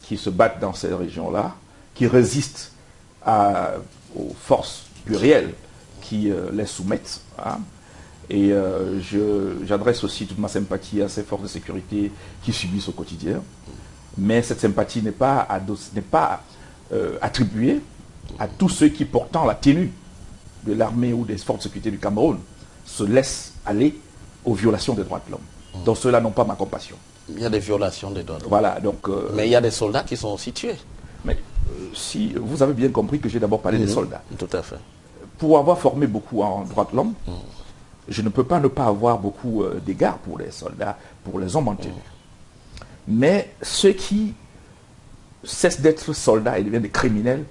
qui se battent dans ces régions-là, qui résistent aux forces plurielles qui les soumettent. Hein. Et j'adresse aussi toute ma sympathie à ces forces de sécurité qui subissent au quotidien. Mais cette sympathie n'est pas attribuée à tous ceux qui, portant la tenue de l'armée ou des forces de sécurité du Cameroun se laissent aller aux violations des droits de l'homme. Donc ceux-là n'ont pas ma compassion. Il y a des violations des droits de l'homme. Voilà, donc... mais il y a des soldats qui sont aussi tués. Mais si vous avez bien compris que j'ai d'abord parlé des soldats. Tout à fait. Pour avoir formé beaucoup en droits de l'homme, je ne peux pas ne pas avoir beaucoup d'égards pour les soldats, pour les hommes en tenue. Mais ceux qui cessent d'être soldats et deviennent des criminels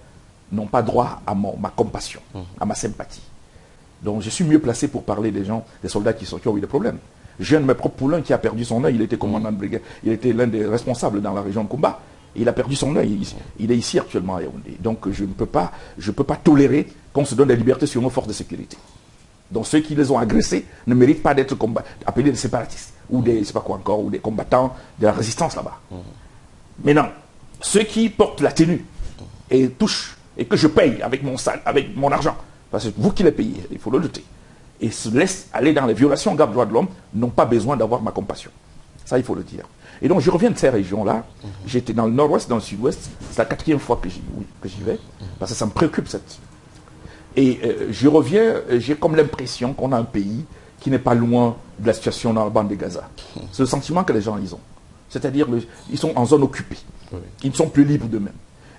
n'ont pas droit à ma compassion, à ma sympathie. Donc je suis mieux placé pour parler des gens, des soldats qui ont eu des problèmes. J'ai un de mes propres poulains qui a perdu son œil, il était commandant de brigade, il était l'un des responsables dans la région de combat. Il a perdu son œil, il est ici actuellement à Yaoundé. Donc je ne peux pas tolérer qu'on se donne des libertés sur nos forces de sécurité. Donc ceux qui les ont agressés ne méritent pas d'être appelés des séparatistes, ou des, je sais pas quoi encore, ou des combattants de la résistance là-bas. Maintenant, ceux qui portent la tenue et touchent, et que je paye avec mon argent, parce que vous qui les payez, il faut le noter, et se laissent aller dans les violations graves des droits de l'homme, n'ont pas besoin d'avoir ma compassion. Ça, il faut le dire. Et donc, je reviens de ces régions-là. J'étais dans le nord-ouest, dans le sud-ouest. C'est la 4e fois que j'y vais, parce que ça me préoccupe. Et je reviens, j'ai comme l'impression qu'on a un pays qui n'est pas loin de la situation dans la bande de Gaza. C'est le sentiment que les gens ils ont. C'est-à-dire ils sont en zone occupée. Ils ne sont plus libres d'eux-mêmes.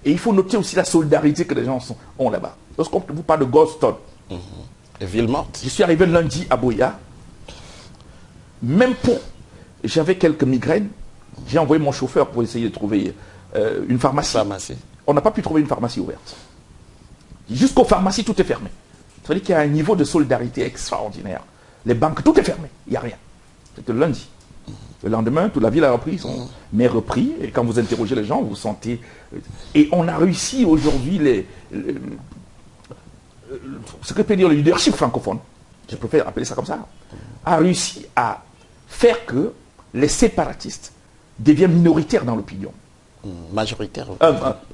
Et il faut noter aussi la solidarité que les gens ont là-bas. Lorsqu'on vous parle de Goldstone, et Villemort. Je suis arrivé lundi à Boya. Même pour... J'avais quelques migraines. J'ai envoyé mon chauffeur pour essayer de trouver une pharmacie. On n'a pas pu trouver une pharmacie ouverte. Jusqu'aux pharmacies, tout est fermé. Ça veut dire qu'il y a un niveau de solidarité extraordinaire. Les banques, tout est fermé. Il n'y a rien. C'était lundi. Le lendemain, toute la ville a repris. Mais repris. Et quand vous interrogez les gens, vous sentez... Et on a réussi aujourd'hui ce que peut dire le leadership francophone, je préfère appeler ça comme ça, a réussi à faire que les séparatistes deviennent minoritaires dans l'opinion. Majoritaire.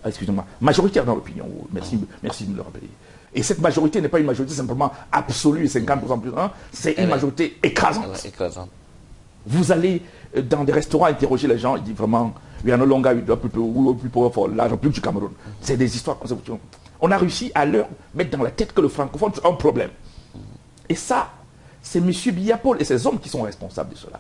Excusez-moi, majoritaire dans l'opinion. Merci de me le rappeler. Et cette majorité n'est pas une majorité simplement absolue, 50% plus 1, c'est une majorité écrasante. Vous allez dans des restaurants interroger les gens, ils disent vraiment, il y a no longer plus powerful, la République du Cameroun. C'est des histoires comme ça. On a réussi à leur mettre dans la tête que le francophone c'est un problème. Et ça, c'est M. Biya-Paul et ses hommes qui sont responsables de cela.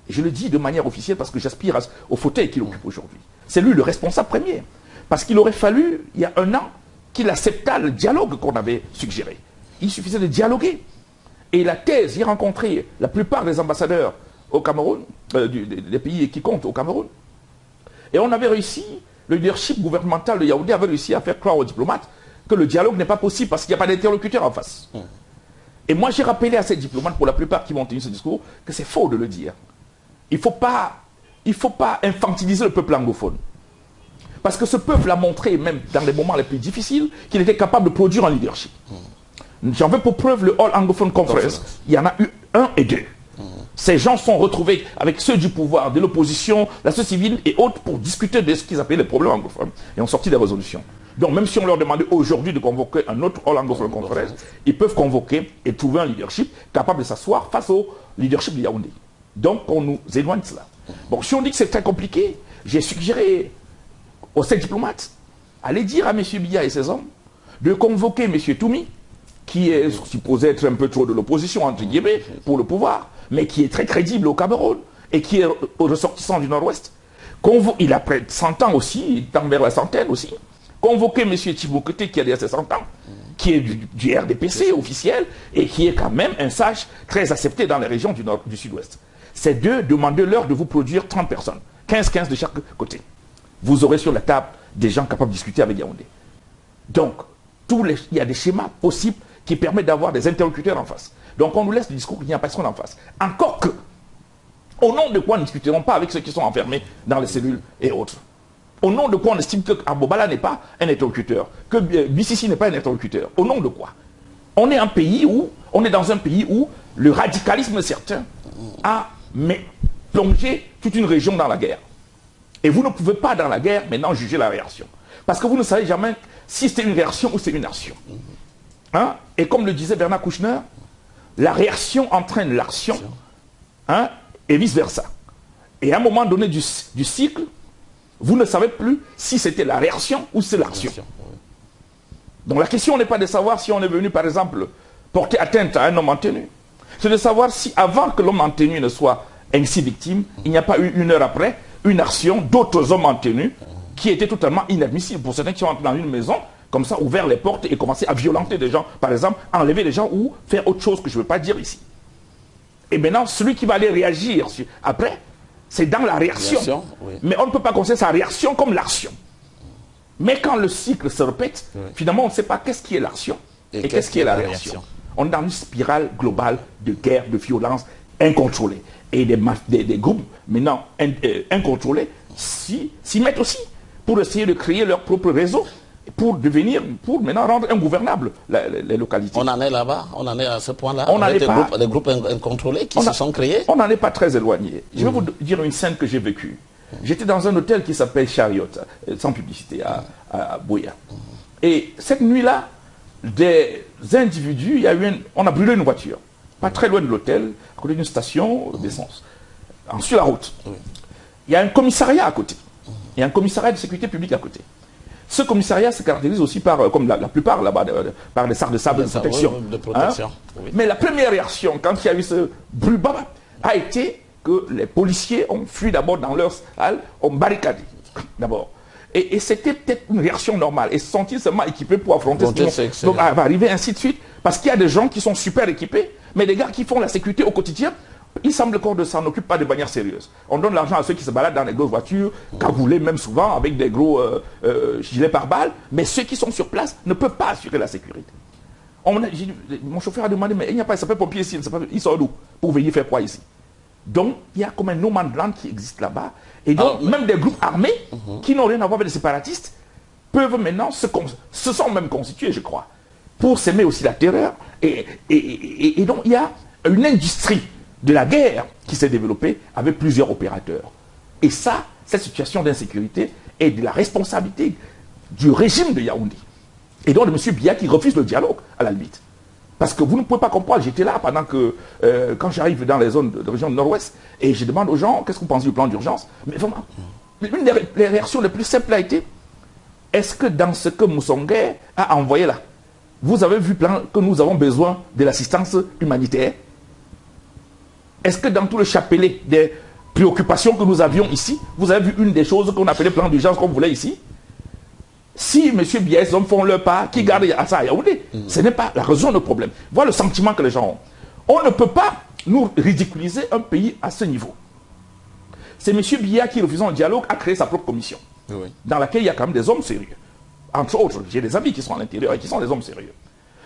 Et je le dis de manière officielle parce que j'aspire au fauteuil qu'il occupe aujourd'hui. C'est lui le responsable premier. Parce qu'il aurait fallu, il y a un an, qu'il acceptât le dialogue qu'on avait suggéré. Il suffisait de dialoguer. Et la thèse, j'ai rencontré la plupart des ambassadeurs au Cameroun, des pays qui comptent au Cameroun. Et on avait réussi, le leadership gouvernemental de Yaoundé avait réussi à faire croire aux diplomates que le dialogue n'est pas possible parce qu'il n'y a pas d'interlocuteur en face. Et moi j'ai rappelé à ces diplomates, pour la plupart qui m'ont tenu ce discours, que c'est faux de le dire. Il ne faut pas infantiliser le peuple anglophone. Parce que ce peuple a montré, même dans les moments les plus difficiles, qu'il était capable de produire un leadership. J'en veux pour preuve le All Anglophone Conference. Il y en a eu 1 et 2. Ces gens sont retrouvés avec ceux du pouvoir, de l'opposition, la société civile et autres pour discuter de ce qu'ils appelaient les problèmes anglophones. Et ont sorti des résolutions. Donc même si on leur demandait aujourd'hui de convoquer un autre All Anglophone Conference, ils peuvent convoquer et trouver un leadership capable de s'asseoir face au leadership de Yaoundé. Donc on nous éloigne de cela. Bon, si on dit que c'est très compliqué, j'ai suggéré aux 7 diplomates, allez dire à M. Biya et ses hommes de convoquer M. Toumi, qui est supposé être un peu trop de l'opposition, entre guillemets, pour le pouvoir, mais qui est très crédible au Cameroun, et qui est ressortissant du Nord-Ouest. Il a près de 100 ans aussi, il tend vers la centaine aussi. Convoquer M. Tchiboukete, qui a déjà ses 100 ans, qui est du RDPC officiel, et qui est quand même un sage très accepté dans les régions du Sud-Ouest. Ces deux, demandez-leur de vous produire 30 personnes, 15 de chaque côté. Vous aurez sur la table des gens capables de discuter avec Yaoundé. Donc, il y a des schémas possibles qui permettent d'avoir des interlocuteurs en face. Donc on nous laisse le discours qu'il n'y a personne en face. Encore que, au nom de quoi nous ne discuterons pas avec ceux qui sont enfermés dans les cellules et autres. Au nom de quoi on estime que Abobala n'est pas un interlocuteur, que BCC n'est pas un interlocuteur. Au nom de quoi? On est dans un pays où le radicalisme certain a plongé toute une région dans la guerre. Et vous ne pouvez pas dans la guerre maintenant juger la réaction. Parce que vous ne savez jamais si c'est une réaction ou c'est une action. Hein? Et comme le disait Bernard Kouchner, la réaction entraîne l'action, hein, et vice-versa. Et à un moment donné du cycle, vous ne savez plus si c'était la réaction ou c'est l'action. Donc la question n'est pas de savoir si on est venu, par exemple, porter atteinte à un homme en tenue. C'est de savoir si, avant que l'homme en tenue ne soit ainsi victime, il n'y a pas eu une heure après une action d'autres hommes en tenue qui était totalement inadmissible. Pour certains qui sont entrés dans une maison, comme ça, ouvert les portes et commencé à violenter des gens, par exemple, enlever des gens ou faire autre chose que je ne veux pas dire ici. Et maintenant, celui qui va aller réagir après, c'est dans la réaction. Oui. Mais on ne peut pas considérer sa réaction comme l'action. Mais quand le cycle se répète, finalement, on ne sait pas qu'est-ce qui est l'action et qu'est-ce qui est la réaction. On est dans une spirale globale de guerre, de violence incontrôlée. Et des groupes maintenant incontrôlés s'y mettent aussi pour essayer de créer leur propre réseau pour maintenant rendre ingouvernable les localités. On en est là-bas, on en est à ce point-là. On avec des groupes incontrôlés qui se sont créés. On n'en est pas très éloigné. Je vais vous dire une scène que j'ai vécue. J'étais dans un hôtel qui s'appelle Chariot, sans publicité, à Buea. Et cette nuit-là, des individus, on a brûlé une voiture, pas très loin de l'hôtel, à côté d'une station d'essence, sur la route. Il y a un commissariat à côté. Il y a un commissariat de sécurité publique à côté. Ce commissariat se caractérise aussi par, comme la plupart là-bas, par des sacs de sable de protection. Oui. Mais la première réaction, quand il y a eu ce bruit, a été que les policiers ont fui d'abord dans leur salle, ont barricadé d'abord. Et c'était peut-être une réaction normale. Et sont-ils seulement équipés pour affronter ce qui va arriver, ainsi de suite. Parce qu'il y a des gens qui sont super équipés, mais des gars qui font la sécurité au quotidien, il semble qu'on ne s'en occupe pas de manière sérieuse. On donne l'argent à ceux qui se baladent dans les grosses voitures, cagoulés même souvent, avec des gros gilets pare-balles, mais ceux qui sont sur place ne peuvent pas assurer la sécurité. Mon chauffeur a demandé, mais il n'y a pas de sapeurs-pompiers ici, ils sont d'où pour venir faire quoi ici? Donc, il y a comme un no man's land qui existe là-bas. Et donc, même des groupes armés qui n'ont rien à voir avec les séparatistes peuvent maintenant se sont même constitués, je crois, pour s'aimer aussi la terreur. Et donc, il y a une industrie de la guerre qui s'est développée avec plusieurs opérateurs. Et ça, cette situation d'insécurité est de la responsabilité du régime de Yaoundé. Et donc, de M. Biya qui refuse le dialogue, à la limite. Parce que vous ne pouvez pas comprendre, j'étais là pendant que, quand j'arrive dans les zones de région nord-ouest, et je demande aux gens, qu'est-ce que vous pensez du plan d'urgence? Mais vraiment, une des réactions les plus simples a été, est-ce que dans ce que Moussongué a envoyé là, vous avez vu que nous avons besoin de l'assistance humanitaire? Est-ce que dans tout le chapelet des préoccupations que nous avions ici, vous avez vu une des choses qu'on appelait plan d'urgence qu'on voulait ici? Si M. Biya, les hommes font leur part, qui garde ça à Yaoundé, ce n'est pas la raison de nos problèmes. Voilà le sentiment que les gens ont. On ne peut pas nous ridiculiser un pays à ce niveau. C'est M. Biya qui, refusant le dialogue, a créé sa propre commission, dans laquelle il y a quand même des hommes sérieux. Entre autres, j'ai des amis qui sont à l'intérieur et qui sont des hommes sérieux.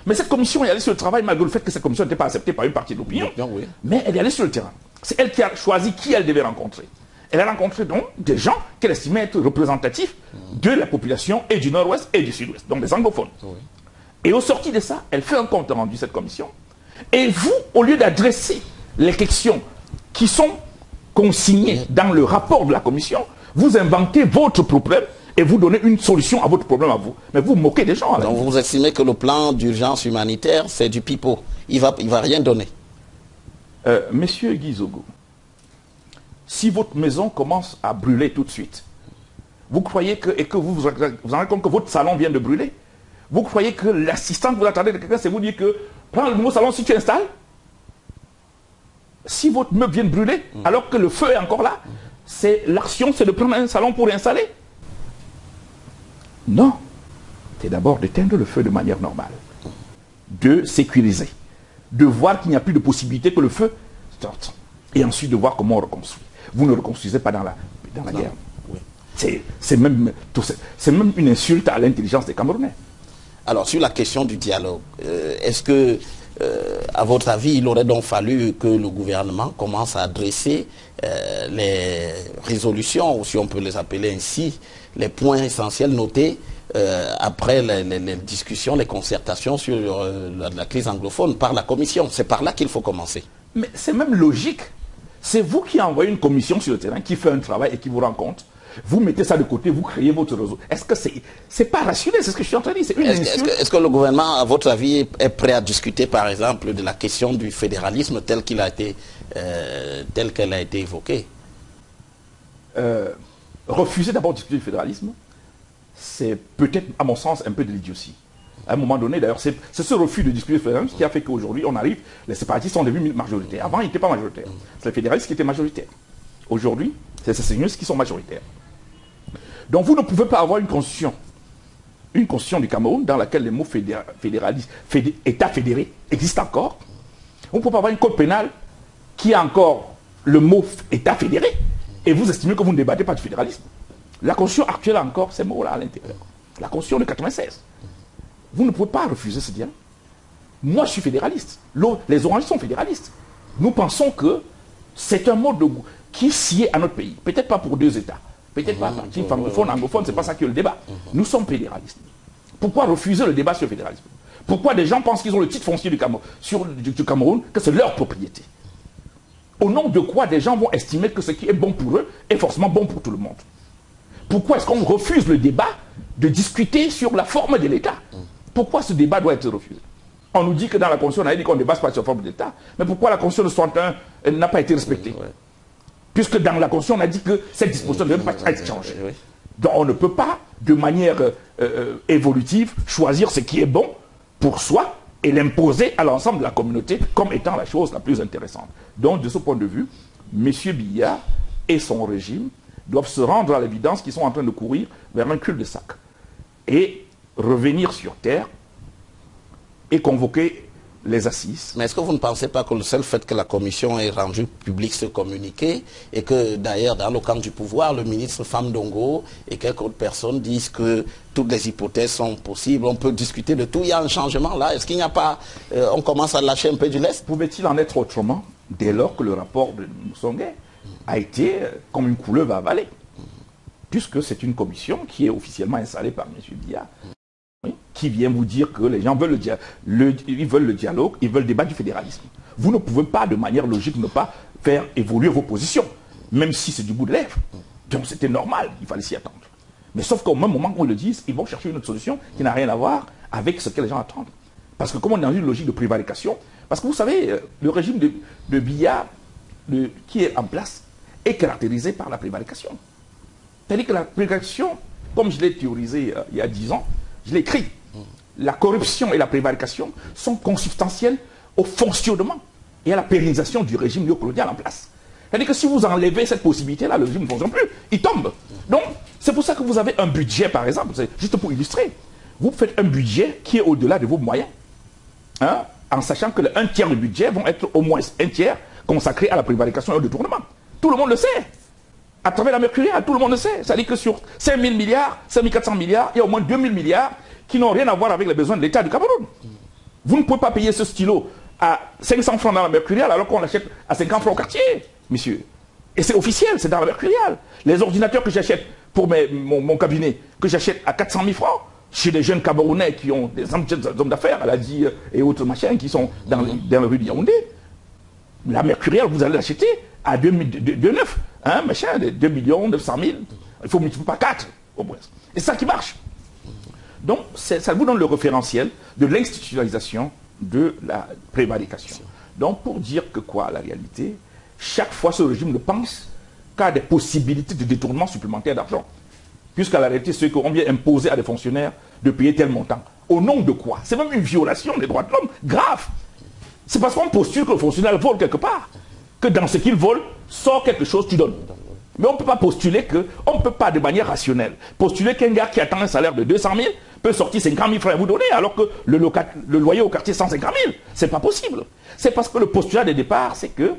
Mais cette commission est allée sur le travail, malgré le fait que cette commission n'était pas acceptée par une partie de l'opinion. Mais elle est allée sur le terrain. C'est elle qui a choisi qui elle devait rencontrer. Elle a rencontré donc des gens qu'elle estimait être représentatifs de la population et du nord-ouest et du sud-ouest, donc des anglophones. Et au sorti de ça, elle fait un compte rendu, cette commission. Et vous, au lieu d'adresser les questions qui sont consignées dans le rapport de la commission, vous inventez votre problème et vous donnez une solution à votre problème à vous. Mais vous moquez des gens. Donc vous estimez que le plan d'urgence humanitaire, c'est du pipeau. Il va rien donner. Monsieur Guy Zogo, si votre maison commence à brûler tout de suite, vous croyez que, et que vous vous rendez compte que votre salon vient de brûler, vous croyez que l'assistant que vous attendez de quelqu'un, c'est vous dire que prends le nouveau salon si tu installes? Si votre meuble vient de brûler, alors que le feu est encore là, l'action c'est de prendre un salon pour l'installer? Non. C'est d'abord d'éteindre le feu de manière normale, de sécuriser, de voir qu'il n'y a plus de possibilité que le feu sorte, et ensuite de voir comment on reconstruit. Vous ne reconstruisez pas dans la guerre. C'est même une insulte à l'intelligence des Camerounais. Alors, sur la question du dialogue, est-ce que, à votre avis, il aurait donc fallu que le gouvernement commence à adresser les résolutions, ou si on peut les appeler ainsi, les points essentiels notés après les discussions, les concertations sur la crise anglophone par la Commission? C'est par là qu'il faut commencer. Mais c'est même logique. C'est vous qui envoyez une commission sur le terrain, qui fait un travail et qui vous rend compte. Vous mettez ça de côté, vous créez votre réseau. Est-ce que c'est pas rationnel? C'est ce que je suis en train de dire. Est-ce que le gouvernement, à votre avis, est prêt à discuter, par exemple, de la question du fédéralisme telle qu'elle a été évoquée? Refuser d'abord de discuter du fédéralisme, c'est peut-être, à mon sens, un peu de l'idiotie. À un moment donné, d'ailleurs, c'est ce refus de discuter le fédéralisme qui a fait qu'aujourd'hui, on arrive, les séparatistes sont devenus majoritaires. Avant, ils n'étaient pas majoritaires. C'est les fédéralistes qui étaient majoritaires. Aujourd'hui, c'est ces seigneurs qui sont majoritaires. Donc vous ne pouvez pas avoir une constitution du Cameroun dans laquelle les mots fédéralisme, État fédéré existent encore. On ne peut pas avoir une code pénale qui a encore le mot État fédéré et vous estimez que vous ne débattez pas du fédéralisme. La constitution actuelle a encore ces mots-là à l'intérieur. La constitution de 96. Vous ne pouvez pas refuser ce dialogue. Moi, je suis fédéraliste. Les orangistes sont fédéralistes. Nous pensons que c'est un mode qui est scié à notre pays. Peut-être pas pour deux États. Peut-être pas parti francophone, anglophone, c'est pas ça qui est le débat. Nous sommes fédéralistes. Pourquoi refuser le débat sur le fédéralisme? Pourquoi des gens pensent qu'ils ont le titre foncier du Cameroun, que c'est leur propriété? Au nom de quoi des gens vont estimer que ce qui est bon pour eux est forcément bon pour tout le monde? Pourquoi est-ce qu'on refuse le débat de discuter sur la forme de l'État? Pourquoi ce débat doit être refusé? On nous dit que dans la Constitution, on a dit qu'on ne débat pas sur la forme de l'État. Mais pourquoi la Constitution de 61 n'a pas été respectée? Puisque dans la Constitution, on a dit que cette disposition ne devait pas être changée. Donc on ne peut pas, de manière évolutive, choisir ce qui est bon pour soi et l'imposer à l'ensemble de la communauté comme étant la chose la plus intéressante. Donc de ce point de vue, M. Biya et son régime doivent se rendre à l'évidence qu'ils sont en train de courir vers un cul-de-sac et revenir sur terre et convoquer les assises. Mais est-ce que vous ne pensez pas que le seul fait que la commission ait rendu public ce communiqué et que d'ailleurs dans le camp du pouvoir, le ministre Famdongo et quelques autres personnes disent que toutes les hypothèses sont possibles, on peut discuter de tout, il y a un changement là, est-ce qu'il n'y a pas, on commence à lâcher un peu du lest? Pouvait-il en être autrement dès lors que le rapport de Moussongué a été comme une couleuvre à avaler? Puisque c'est une commission qui est officiellement installée par M. Biya, qui vient vous dire que les gens veulent ils veulent le dialogue, ils veulent débattre du fédéralisme. Vous ne pouvez pas, de manière logique, ne pas faire évoluer vos positions, même si c'est du bout de lèvres. Donc c'était normal, il fallait s'y attendre. Mais sauf qu'au même moment qu'on le dise, ils vont chercher une autre solution qui n'a rien à voir avec ce que les gens attendent. Parce que comme on est dans une logique de prévarication, parce que vous savez, le régime de Biya qui est en place est caractérisé par la prévarication. C'est-à-dire que la prévarication, comme je l'ai théorisé il y a 10 ans, je l'ai écrit, la corruption et la prévarication sont consubstantielles au fonctionnement et à la pérennisation du régime néocolonial en place. C'est-à-dire que si vous enlevez cette possibilité-là, le régime ne fonctionne plus, il tombe. Donc, c'est pour ça que vous avez un budget, par exemple, juste pour illustrer, vous faites un budget qui est au-delà de vos moyens, hein, en sachant que un tiers du budget vont être au moins un tiers consacré à la prévarication et au détournement. Tout le monde le sait. À travers la Mercuriale, tout le monde le sait. C'est-à-dire que sur 5 000 milliards, 5 400 milliards, il y a au moins 2 000 milliards qui n'ont rien à voir avec les besoins de l'État du Cameroun. Vous ne pouvez pas payer ce stylo à 500 francs dans la Mercuriale alors qu'on l'achète à 50 francs au quartier, monsieur. Et c'est officiel, c'est dans la Mercuriale. Les ordinateurs que j'achète pour mon cabinet, que j'achète à 400 000 francs, chez des jeunes Camerounais qui ont des hommes d'affaires, elle a dit, et autres machins, qui sont dans la rue de Yaoundé, la Mercuriale, vous allez l'acheter à 2,9, hein, machin, 2 900 000. Il faut multiplier par 4, au moins. Et c'est ça qui marche. Donc, ça vous donne le référentiel de l'institutionnalisation de la prévarication. Donc, pour dire que quoi, la réalité, chaque fois ce régime ne pense qu'à des possibilités de détournement supplémentaire d'argent. Puisqu'à la réalité, c'est qu'on vient imposer à des fonctionnaires de payer tel montant. Au nom de quoi? C'est même une violation des droits de l'homme grave. C'est parce qu'on postule que le fonctionnaire vole quelque part. Que dans ce qu'il vole, sort quelque chose, tu donnes. Mais on ne peut pas postuler que, on ne peut pas de manière rationnelle, postuler qu'un gars qui attend un salaire de 200 000 peut sortir 50 000 francs à vous donner, alors que le loyer au quartier 150 000. C'est pas possible. C'est parce que le postulat de départ, c'est que,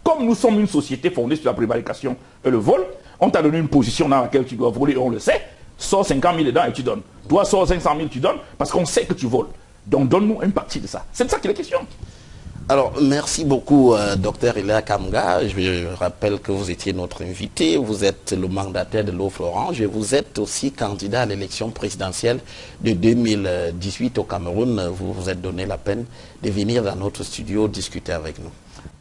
comme nous sommes une société fondée sur la prévarication et le vol, on t'a donné une position dans laquelle tu dois voler, on le sait, sors 50 000 dedans et tu donnes. Toi, sors 500 000, tu donnes, parce qu'on sait que tu voles. Donc donne-nous une partie de ça. C'est de ça qu'il est question. Alors, merci beaucoup, Dr Hilaire Kamga. Je rappelle que vous étiez notre invité. Vous êtes le mandataire de l'Offre Orange et vous êtes aussi candidat à l'élection présidentielle de 2018 au Cameroun. Vous vous êtes donné la peine de venir dans notre studio discuter avec nous.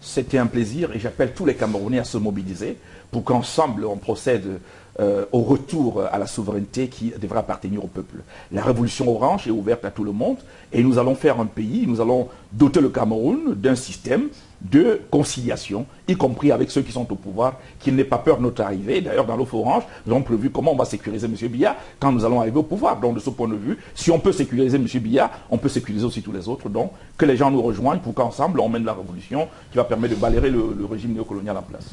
C'était un plaisir et j'appelle tous les Camerounais à se mobiliser pour qu'ensemble on procède au retour à la souveraineté qui devrait appartenir au peuple. La révolution orange est ouverte à tout le monde et nous allons faire un pays, nous allons doter le Cameroun d'un système de conciliation, y compris avec ceux qui sont au pouvoir, qu'il n'ait pas peur de notre arrivée. D'ailleurs, dans l'offre orange, nous avons prévu comment on va sécuriser M. Biya quand nous allons arriver au pouvoir. Donc, de ce point de vue, si on peut sécuriser M. Biya, on peut sécuriser aussi tous les autres. Donc, que les gens nous rejoignent pour qu'ensemble, on mène la révolution qui va permettre de balayer le régime néocolonial en place.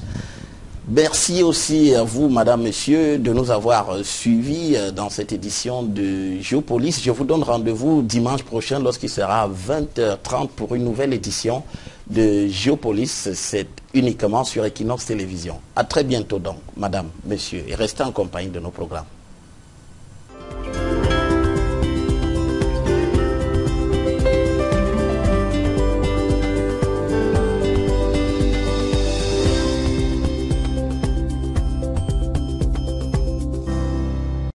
Merci aussi à vous, madame, monsieur, de nous avoir suivis dans cette édition de Géopolis. Je vous donne rendez-vous dimanche prochain lorsqu'il sera 20h30 pour une nouvelle édition de Géopolis. C'est uniquement sur Equinox Télévision. À très bientôt donc, madame, monsieur, et restez en compagnie de nos programmes.